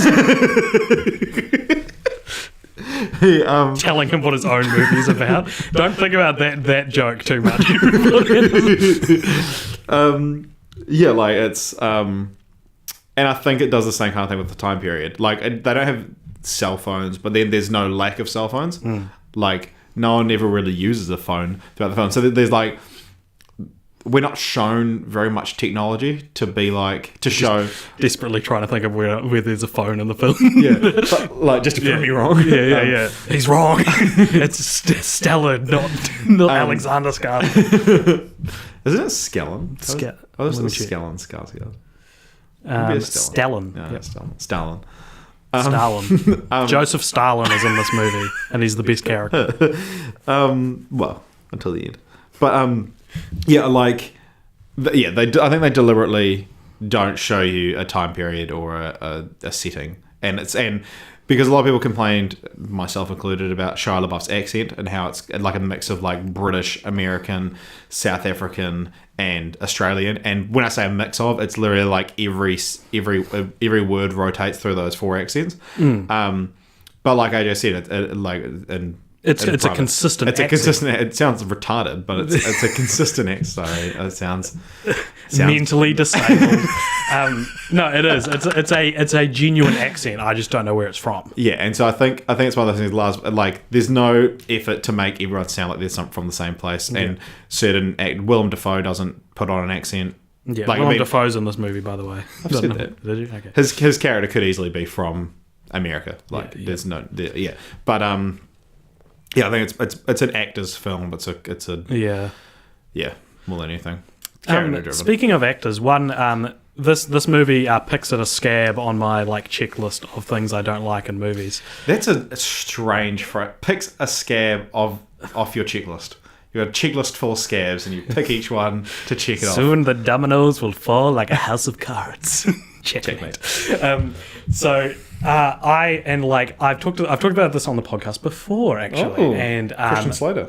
Telling him what his own movie is about. Don't think about that joke too much. Yeah, like it's and I think it does the same kind of thing with the time period. Like they don't have cell phones, but then there's no lack of cell phones. Like no one ever really uses a phone throughout the film, so there's like we're not shown very much technology to be like to show. Desperately trying to think of where there's a phone in the film. Yeah, but, like just to prove me wrong. Yeah. He's wrong. It's Stellar, not Alexander Skarsgård. Isn't it Skellen? Let me check. Skellen Skarsgård. Stalin. Yeah, Yep. Stalin. Stalin. Joseph Stalin is in this movie, and he's the best character. Well, until the end. But yeah, like, I think they deliberately don't show you a time period or a setting, and because a lot of people complained, myself included, about Shia LaBeouf's accent and how it's like a mix of like British, American, South African, and Australian. And when I say a mix of, it's literally like every word rotates through those 4 accents. But like I just said, it's a consistent accent. It sounds retarded, but it's a consistent accent. Sorry, it sounds mentally disabled. No, it is. It's a genuine accent. I just don't know where it's from. Yeah, and so I think it's one of those things. Like, there's no effort to make everyone sound like they're from the same place, and Willem Dafoe doesn't put on an accent. Yeah, Willem Dafoe's in this movie, by the way. I've said that. Did you? Okay. His character could easily be from America. Like, there's no, but yeah, I think it's an actor's film, but it's a more than anything. Speaking of actors, this movie picks at a scab on my like checklist of things I don't like in movies. That's a strange phrase. Picks a scab off your checklist. You got a checklist full of scabs, and you pick each one to check it off. Soon the dominoes will fall like a house of cards. Checkmate. I've talked about this on the podcast before, actually, and Christian Slater,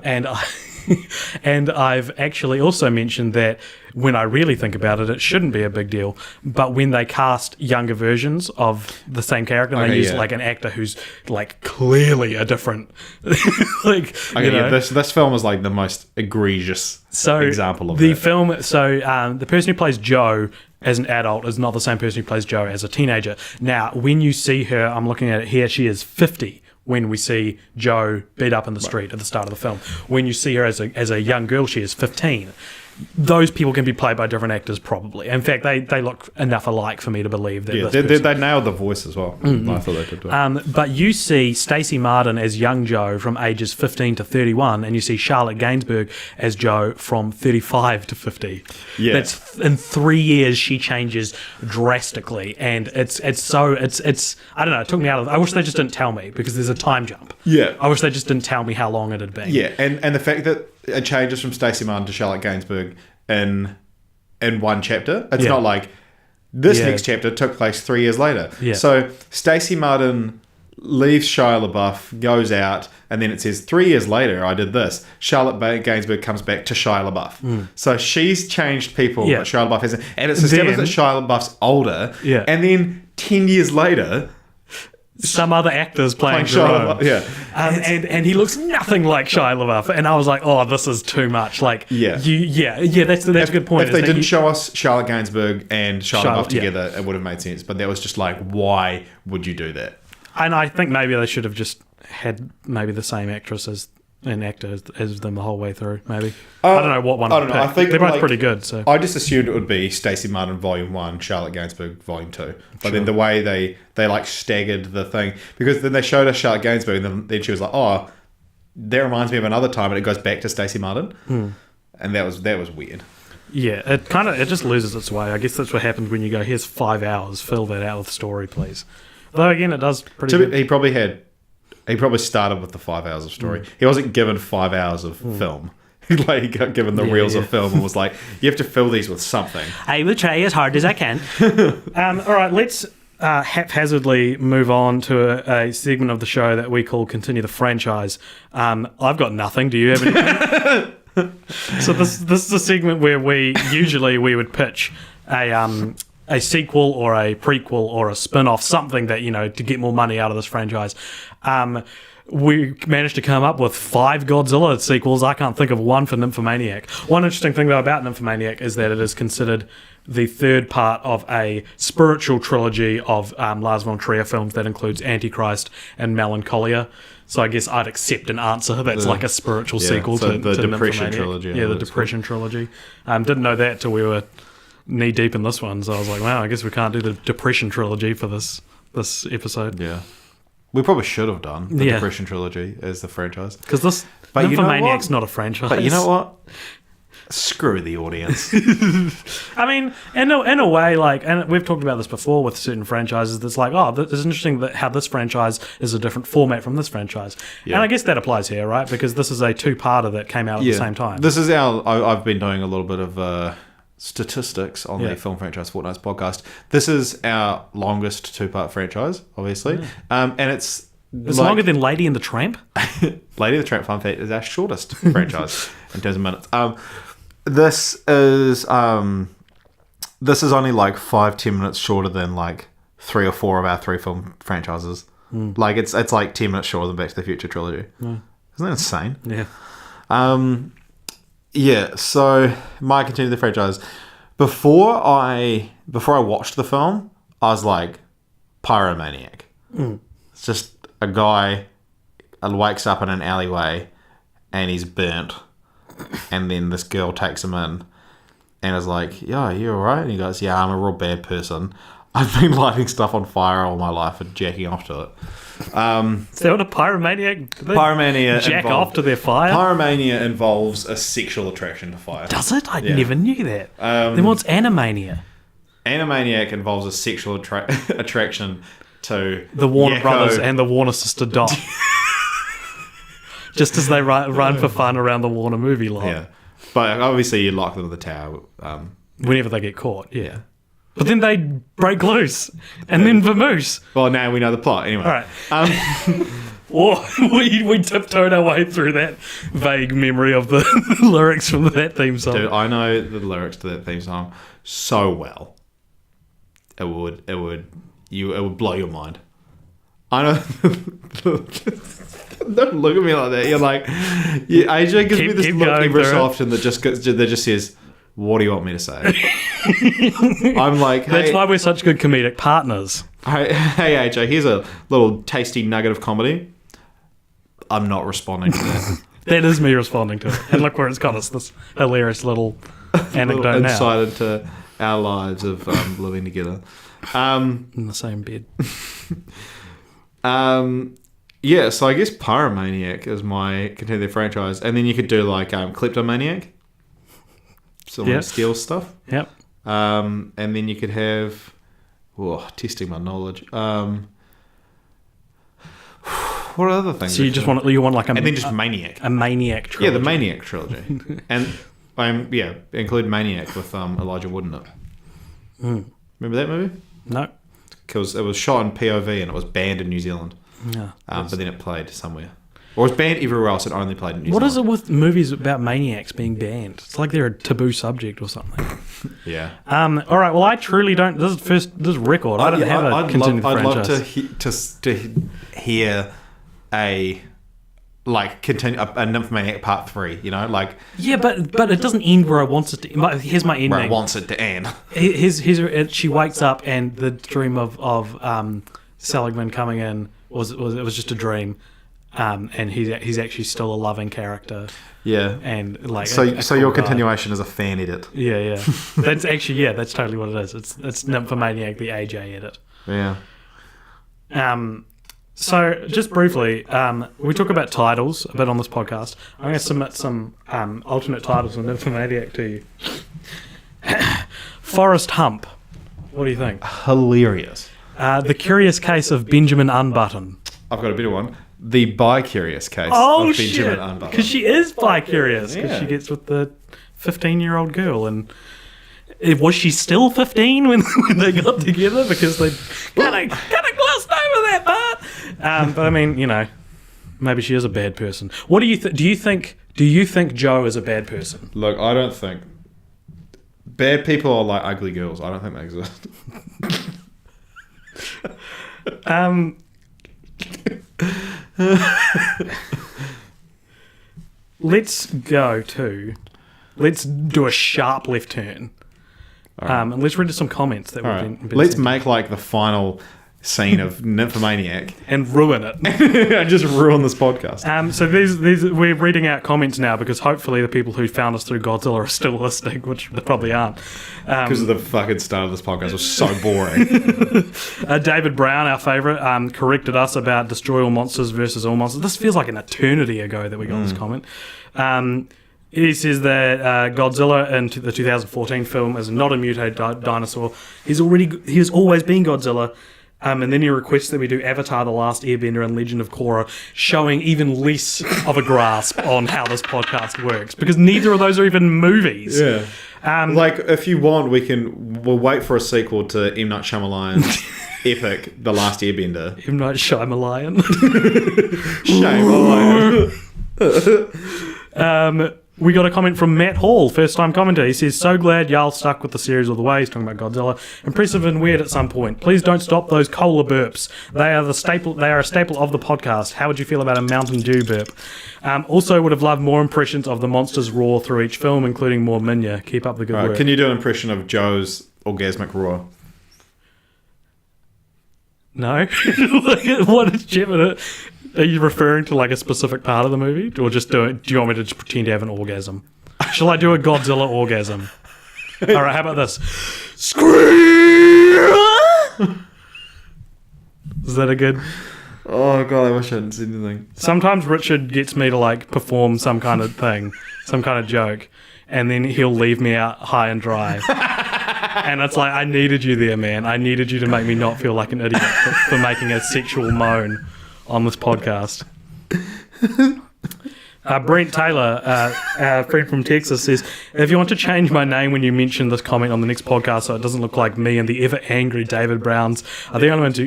and I've actually also mentioned that when I really think about it, it shouldn't be a big deal. But when they cast younger versions of the same character, and they use like an actor who's like clearly a different, this film is like the most egregious example of the that. film. So the person who plays Joe as an adult is not the same person who plays Joe as a teenager. Now, when you see her, I'm looking at it here, she is 50 when we see Joe beat up in the street at the start of the film. When you see her as a young girl, she is 15. Those people can be played by different actors, probably. In fact, they look enough alike for me to believe that. They nailed the voice as well. Mm-hmm. I thought they did well. But you see Stacey Martin as young Joe from ages 15 to 31, and you see Charlotte Gainsbourg as Joe from 35 to 50. Yeah. That's in 3 years she changes drastically, and it's I don't know. It took me out of. I wish they just didn't tell me, because there's a time jump. Yeah. I wish they just didn't tell me how long it had been. Yeah, and the fact that it changes from Stacey Martin to Charlotte Gainsbourg in one chapter. It's not like this next chapter took place 3 years later. Yeah. So Stacey Martin leaves Shia LaBeouf, goes out, and then it says 3 years later I did this. Charlotte Gainsbourg comes back to Shia LaBeouf. So she's changed people, but Shia LaBeouf hasn't. And it's established that Shia LaBeouf's older. Yeah. And then 10 years later, some other actors playing Jerome. And he looks nothing like Shia LaBeouf. And I was like, oh, this is too much. Like, that's a good point. If they didn't show us Charlotte Gainsbourg and Shia LaBeouf together, it would have made sense. But that was just like, why would you do that? And I think maybe they should have just had maybe the same actress as an actor as them the whole way through. Maybe I don't know what one. I don't know. I think they're both pretty good. So I just assumed it would be Stacey Martin Volume 1, Charlotte Gainsbourg Volume 2. But then the way they like staggered the thing, because then they showed us Charlotte Gainsbourg, and then she was like, oh, that reminds me of another time, and it goes back to Stacey Martin, and that was weird. Yeah, it just loses its way. I guess that's what happens when you go, here's 5 hours, fill that out with story, please. Though again, it does pretty good. He probably started with the 5 hours of story. He wasn't given 5 hours of film. He got given the reels of film and was like, you have to fill these with something. I will try as hard as I can. All right, let's haphazardly move on to a segment of the show that we call Continue the Franchise. I've got nothing. Do you have anything? So this is a segment where we would pitch a sequel or a prequel or a spin-off, something that, to get more money out of this franchise. We managed to come up with 5 Godzilla sequels. I can't think of one for Nymphomaniac. One interesting thing, though, about Nymphomaniac is that it is considered the third part of a spiritual trilogy of Lars von Trier films that includes Antichrist and Melancholia. So I guess I'd accept an answer that's like a spiritual sequel to the Depression Nymphomaniac. Trilogy. Yeah, the Depression Trilogy. Didn't know that till we were knee deep in this one, so I was like, wow, I guess we can't do the Depression Trilogy for this episode. Yeah. We probably should have done the Depression Trilogy as the franchise. Because this Nymphomaniac's not a franchise. But you know what? Screw the audience. I mean, in a way, like, and we've talked about this before with certain franchises, that's like, oh, it's interesting that how this franchise is a different format from this franchise. Yeah. And I guess that applies here, right? Because this is a 2-parter that came out at the same time. This is I've been doing a little bit of statistics on the Film Franchise Fortnights podcast. This is our longest 2-part franchise, obviously. And it's longer than Lady and the Tramp? Lady and the Tramp, fun fact, is our shortest franchise in terms of minutes. This is only like 5-10 minutes shorter than like 3 or 4 of our 3 film franchises. Like it's like 10 minutes shorter than Back to the Future trilogy. Isn't that insane? Yeah. So my continue the franchise. Before I watched the film, I was like, Pyromaniac. It's just a guy wakes up in an alleyway and he's burnt, and then this girl takes him in and is like, yeah, you alright? And he goes, yeah, I'm a real bad person. I've been lighting stuff on fire all my life and jacking off to it. Is that what a pyromaniac? Pyromania jack off to their fire? Pyromania involves a sexual attraction to fire. Does it? I never knew that. Then what's Animania? Animaniac involves a sexual attraction to the Warner Brothers and the Warner sister Dot. Just as they run for fun around the Warner movie lot. Yeah. But obviously you lock them in the tower. Whenever they get caught, yeah. But then they break loose, and then vamoose. Well, now we know the plot. Anyway. All right. We tiptoed our way through that vague memory of the lyrics from that theme song. Dude, I know the lyrics to that theme song so well. It would blow your mind. I know. Don't look at me like that. You're like, AJ gives me this look every so often that just says, what do you want me to say? I'm like, hey, that's why we're such good comedic partners. Hey, AJ, here's a little tasty nugget of comedy. I'm not responding to that. That is me responding to it. And look where it's got us, this hilarious little anecdote little insight into our lives of living together. In the same bed. Yeah, so I guess Pyromaniac is my continue the franchise. And then you could do like Kleptomaniac. Someone steals stuff. Yep. And then you could have... testing my knowledge. What other things? So you want like a... And then just Maniac. A Maniac trilogy. Yeah, the Maniac trilogy. And, include Maniac with Elijah Wood in it. Remember that movie? No. Because it was shot in POV and it was banned in New Zealand. Yeah. But then it played somewhere. Or it was banned everywhere else. It only played in New Zealand. What is it with movies about maniacs being banned? It's like they're a taboo subject or something. Yeah. All right. Well, I truly don't. This is record. I don't have a continued franchise. I'd love to hear a Nymphomaniac Part 3. You know, like yeah, but it doesn't end where I want it to. Here's my ending. Where I want it to end. She wakes up and the dream of Seligman coming in was just a dream. And he's actually still a loving character. Yeah. And like so your continuation is a fan edit. Yeah. That's totally what it is. It's Nymphomaniac, the AJ edit. Yeah. So just briefly, we talk about titles a bit on this podcast. I'm going to submit some alternate titles of Nymphomaniac to you. Forrest Hump. What do you think? Hilarious. The Curious Case of Benjamin Unbutton. I've got a better one. The bi-curious case of Benjamin Unbutton. Because she is bi-curious. Because she gets with the 15-year-old girl. And was she still 15 when they got together? Because they kind of glossed over that part. But I mean, maybe she is a bad person. What do you think? Do you think Joe is a bad person? Look, I don't think bad people are like ugly girls. I don't think they exist. Let's do a sharp left turn. And let's read some comments that we've been let's make like the final scene of Nymphomaniac and ruin it. And just ruin this podcast. So these we're reading out comments now because hopefully the people who found us through Godzilla are still listening, which they probably aren't. Because the fucking start of this podcast was so boring. David Brown, our favourite, corrected us about Destroy All Monsters versus All Monsters. This feels like an eternity ago that we got this comment. He says that Godzilla in the 2014 film is not a mutated dinosaur. He's always been Godzilla. And then he requests that we do Avatar: The Last Airbender and Legend of Korra, showing even less of a grasp on how this podcast works, because neither of those are even movies. Yeah. Like, if you want, we'll wait for a sequel to M. Night Shyamalan's epic, The Last Airbender. M. Night Shyamalan. Shame. We got a comment from Matt Hall, first-time commenter. He says, so glad y'all stuck with the series all the way. He's talking about Godzilla. Impressive and weird at some point. Please don't stop those cola burps. They are a staple of the podcast. How would you feel about a Mountain Dew burp? Also would have loved more impressions of the monsters roar through each film, including more Minya. Keep up the good work. Can you do an impression of Joe's orgasmic roar? No? What is Gemini? Are you referring to like a specific part of the movie? Or just do you want me to just pretend to have an orgasm? Shall I do a Godzilla orgasm? Alright, how about this? Scream! Is that a good... Oh god, I wish I hadn't said anything. Sometimes Richard gets me to like perform some kind of thing, some kind of joke, and then he'll leave me out high and dry. And it's like, I needed you there, man. I needed you to make me not feel like an idiot for making a sexual moan on this podcast. Brent Taylor, our friend from Texas, says, if you want to change my name when you mention this comment on the next podcast so it doesn't look like me and the ever angry David Brown are the only ones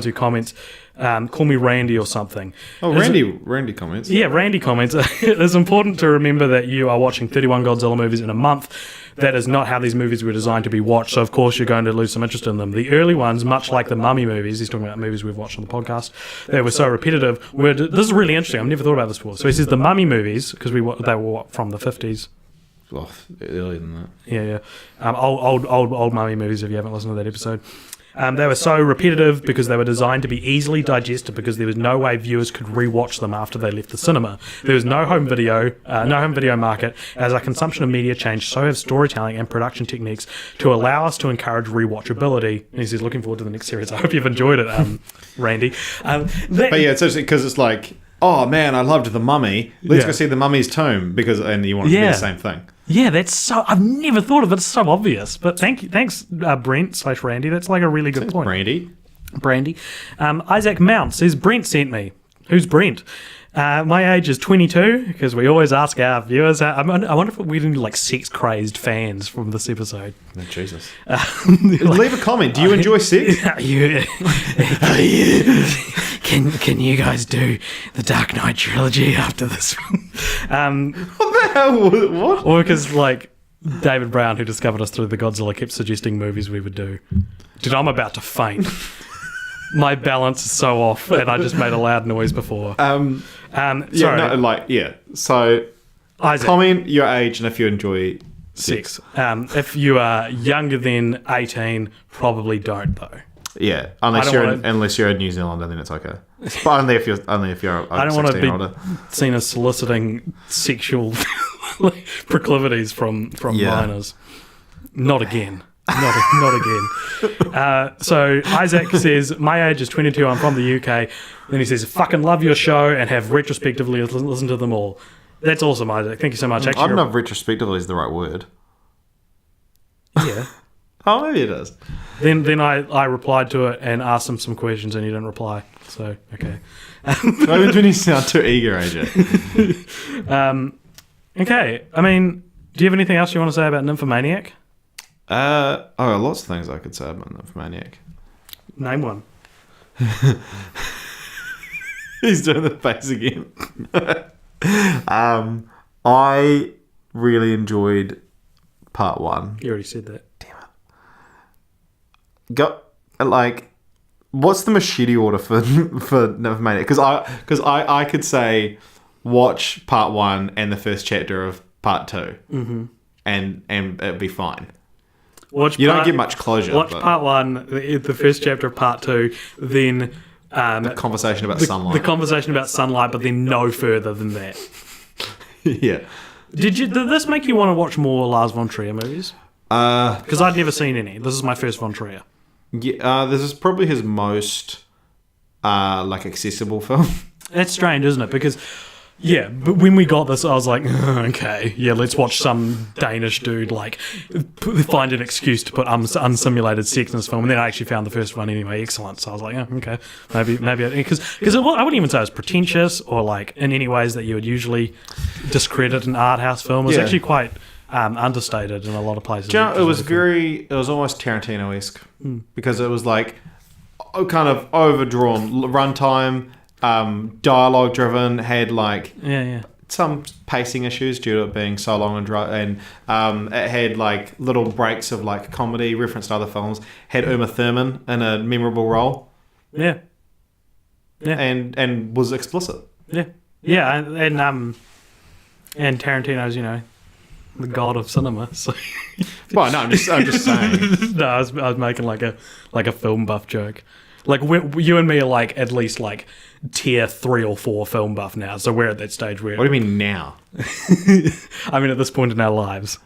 who comments, call me Randy or something. Oh, Randy comments. Yeah, Randy comments. It is important to remember that you are watching 31 Godzilla movies in a month. That is not how these movies were designed to be watched, so of course you're going to lose some interest in them. The early ones, much like the Mummy movies, he's talking about movies we've watched on the podcast, they were so repetitive. This is really interesting, I've never thought about this before. So he says the Mummy movies, because they were from the 50s. Oh, earlier than that. Yeah. Old Mummy movies, if you haven't listened to that episode. They were so repetitive because they were designed to be easily digested because there was no way viewers could rewatch them after they left the cinema. There was no home video market. As our consumption of media changed, so have storytelling and production techniques to allow us to encourage rewatchability. And he says, looking forward to the next series. I hope you've enjoyed it, Randy. But yeah, it's interesting because it's like, oh man, I loved The Mummy. Let's go see The Mummy's tomb and you want it to be the same thing. Yeah, that's so... I've never thought of it. It's so obvious. But thanks, Brent/Randy. That's like a really good point. Brandy. Isaac Mount says, Brent sent me. Who's Brent? My age is 22, because we always ask our viewers. I wonder if we're getting like sex-crazed fans from this episode. Oh, Jesus. Leave a comment. Do you enjoy sex? Can you guys do the Dark Knight trilogy after this one? What the hell? What? Or because like David Brown, who discovered us through the Godzilla, kept suggesting movies we would do. Dude, I'm about to faint. My balance is so off, and I just made a loud noise before. Sorry. So, Isaac, comment your age and if you enjoy sex. If you are younger than 18, probably don't though. Yeah, unless you're in New Zealand, then it's okay. But only if you're I don't want to be older. Seen as soliciting sexual proclivities from minors. Not again. Not again. So Isaac says, my age is 22, I'm from the UK. Then he says, fucking love your show and have retrospectively listened to them all. That's awesome, Isaac. Thank you so much. Actually, I don't know if retrospectively is the right word. Yeah. Oh, maybe it is. Then I replied to it and asked him some questions and he didn't reply. So, okay. Maybe when you sound too eager, AJ. Okay. I mean, do you have anything else you want to say about Nymphomaniac? Lots of things I could say about Nymphomaniac. Name one. He's doing the face again. I really enjoyed part one. You already said that. What's the machete order for Nymphomaniac? Because I could say watch part one and the first chapter of part two, and it'd be fine. You don't get much closure. Watch part one, the first chapter of part two, then the conversation about sunlight. The conversation about sunlight, but then no further than that. Yeah. Did this make you want to watch more Lars von Trier movies? Because I'd never seen any. This is my first von Trier. Yeah, this is probably his most accessible film. That's strange, isn't it? Because but when we got this, I was like, okay, let's watch some Danish dude find an excuse to put unsimulated sex in this film, and then I actually found the first one anyway excellent. So I was like, okay, maybe because I wouldn't even say it was pretentious or in any ways that you would usually discredit an art house film. It was actually quite understated in a lot of places. Do you know, it was almost Tarantino-esque because it was like kind of overdrawn runtime, dialogue driven, had like some pacing issues due to it being so long and dry, and it had like little breaks of like comedy referenced to other films. Had Uma Thurman in a memorable role, and was explicit. And Tarantino's, the god of cinema. So, well, no, I'm just saying. No, I was making like a film buff joke. Like you and me are like at least like tier 3 or 4 film buff now. So we're at that stage where. What do you mean now? I mean, at this point in our lives,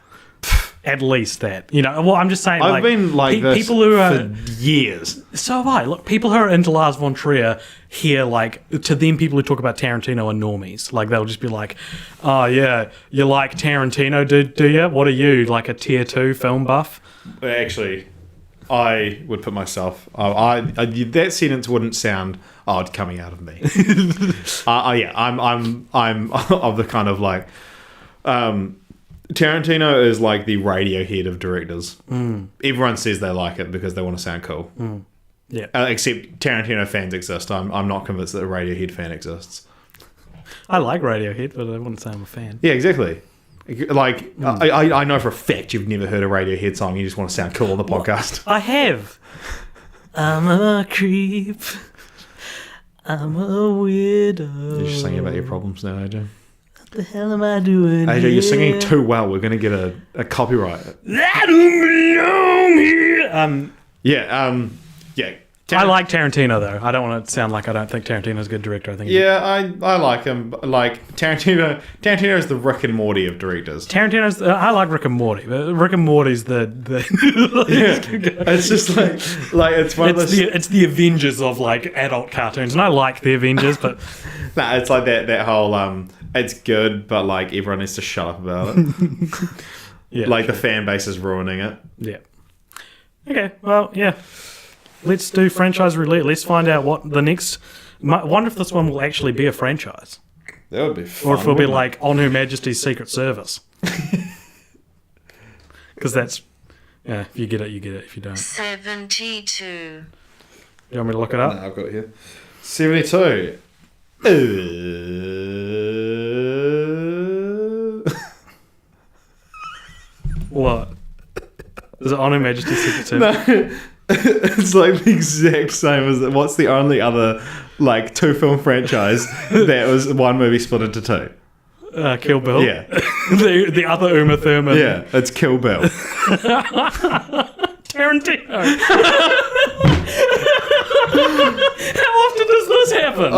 at least that. Well, I'm just saying. I've been like this people who are, for years. So have I. Look, people who are into Lars von Trier here, like to them, people who talk about Tarantino are normies. Like they'll just be like, "Oh yeah, you like Tarantino, do you? What are you, like a tier 2 film buff?" Actually, I would put myself. That sentence wouldn't sound odd coming out of me. I'm of the kind of like. Tarantino is like the Radiohead of directors. Everyone says they like it because they want to sound cool. Yeah. Except Tarantino fans exist. I'm not convinced that a Radiohead fan exists. I like Radiohead, but I wouldn't say I'm a fan. Yeah, exactly. Like, I know for a fact you've never heard a Radiohead song. You just want to sound cool on the podcast. I have. I'm a creep. I'm a weirdo. You're just singing about your problems now, AJ. What the hell am I doing AJ, here? you're singing too well. We're going to get a copyright. I don't belong here. Yeah. I like Tarantino, though. I don't want to sound like I don't think Tarantino's a good director. I think. Yeah, I like him. Like Tarantino is the Rick and Morty of directors. I like Rick and Morty, but Rick and Morty's the It's just like it's one of those. It's the Avengers of like adult cartoons, and I like the Avengers, but nah, it's like that whole it's good, but like everyone needs to shut up about it. Yeah, like the fan base is ruining it. Yeah. Okay. Well, yeah. Let's do franchise roulette. Let's find out what the next. I wonder if this one will actually be a franchise. That would be fun. Or if it'll be like On Her Majesty's Secret Service. Because that's. Yeah, if you get it, you get it. If you don't. 72. You want me to look it up? No, I've got it here. 72. What? Is it On Her Majesty's Secret Service? No. It's like the exact same as what's the only other like 2 film franchise that was one movie split into 2? Kill Bill. Yeah. the other Uma Thurman. Yeah, it's Kill Bill. Tarantino. How often does this happen?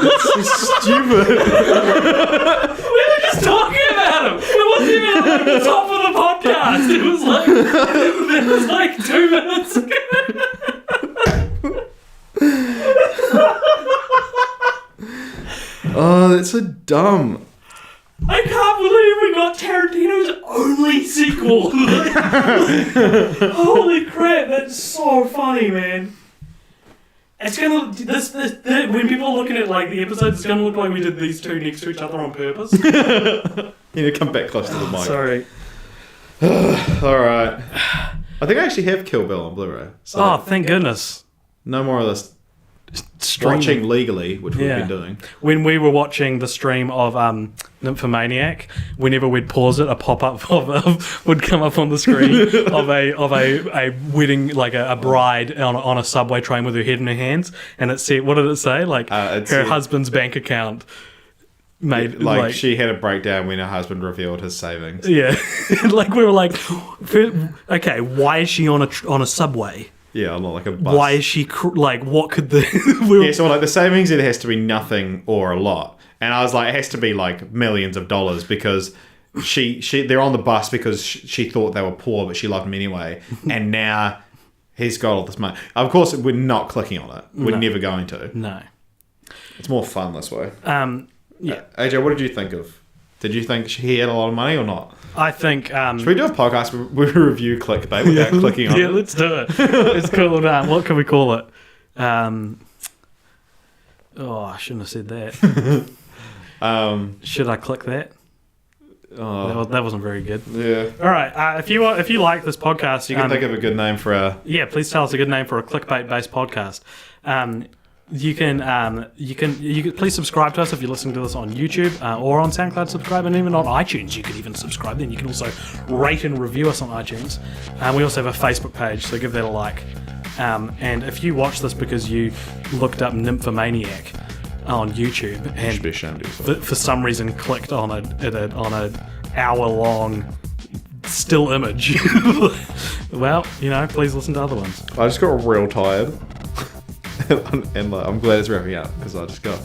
It's so stupid. We were just talking about him. It wasn't even like the top of the podcast. It was like 2 minutes ago. Oh, that's so dumb. I can't believe we got Tarantino's only sequel. Holy crap, that's so funny, man. It's gonna this when people are looking at like the episodes, it's gonna look like we did these 2 next to each other on purpose. You need to come back close to the mic. Sorry. Alright. I think I actually have Kill Bill on Blu-ray. So Thank goodness. no more of this watching legally, which we've been doing. When we were watching the stream of Nymphomaniac, whenever we'd pause it, a pop-up of would come up on the screen of a wedding, like a bride on a subway train with her head in her hands, and it said, what did it say? Like her husband's bank account made like she had a breakdown when her husband revealed his savings. Yeah, like we were like, okay, why is she on a subway? Yeah, not like a bus. Why is she like? What could the? Yeah, so like the savings either has to be nothing or a lot, and I was like, it has to be like millions of dollars because they're on the bus because she thought they were poor, but she loved him anyway, and now he's got all this money. Of course, we're not clicking on it. We're never going to. No, it's more fun this way. Yeah, AJ, what did you think of? Did you think he had a lot of money or not? I think. Should we do a podcast where we review clickbait without clicking on it? Yeah, let's do it. It's called. What can we call it? I shouldn't have said that. Should I click that? That wasn't very good. Yeah. All right. If you like this podcast, you can think of a good name for our. Yeah, please tell us a good name for a clickbait-based podcast. You can please subscribe to us if you're listening to this on YouTube or on SoundCloud. Subscribe, and even on iTunes, you can even subscribe. Then you can also rate and review us on iTunes. We also have a Facebook page, so give that a like. And if you watch this because you looked up Nymphomaniac on YouTube and be ashamed of yourself. for some reason clicked on an hour-long still image, well, please listen to other ones. I just got real tired. And I'm glad it's wrapping up because I just got,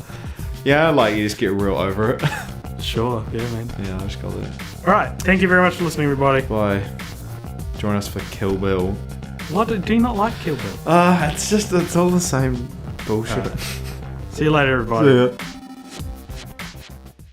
you just get real over it. Sure, yeah, man. Yeah, I just got there. All right, thank you very much for listening, everybody. Bye. Join us for Kill Bill. What do you not like Kill Bill? It's all the same bullshit. Right. See you later, everybody. See ya.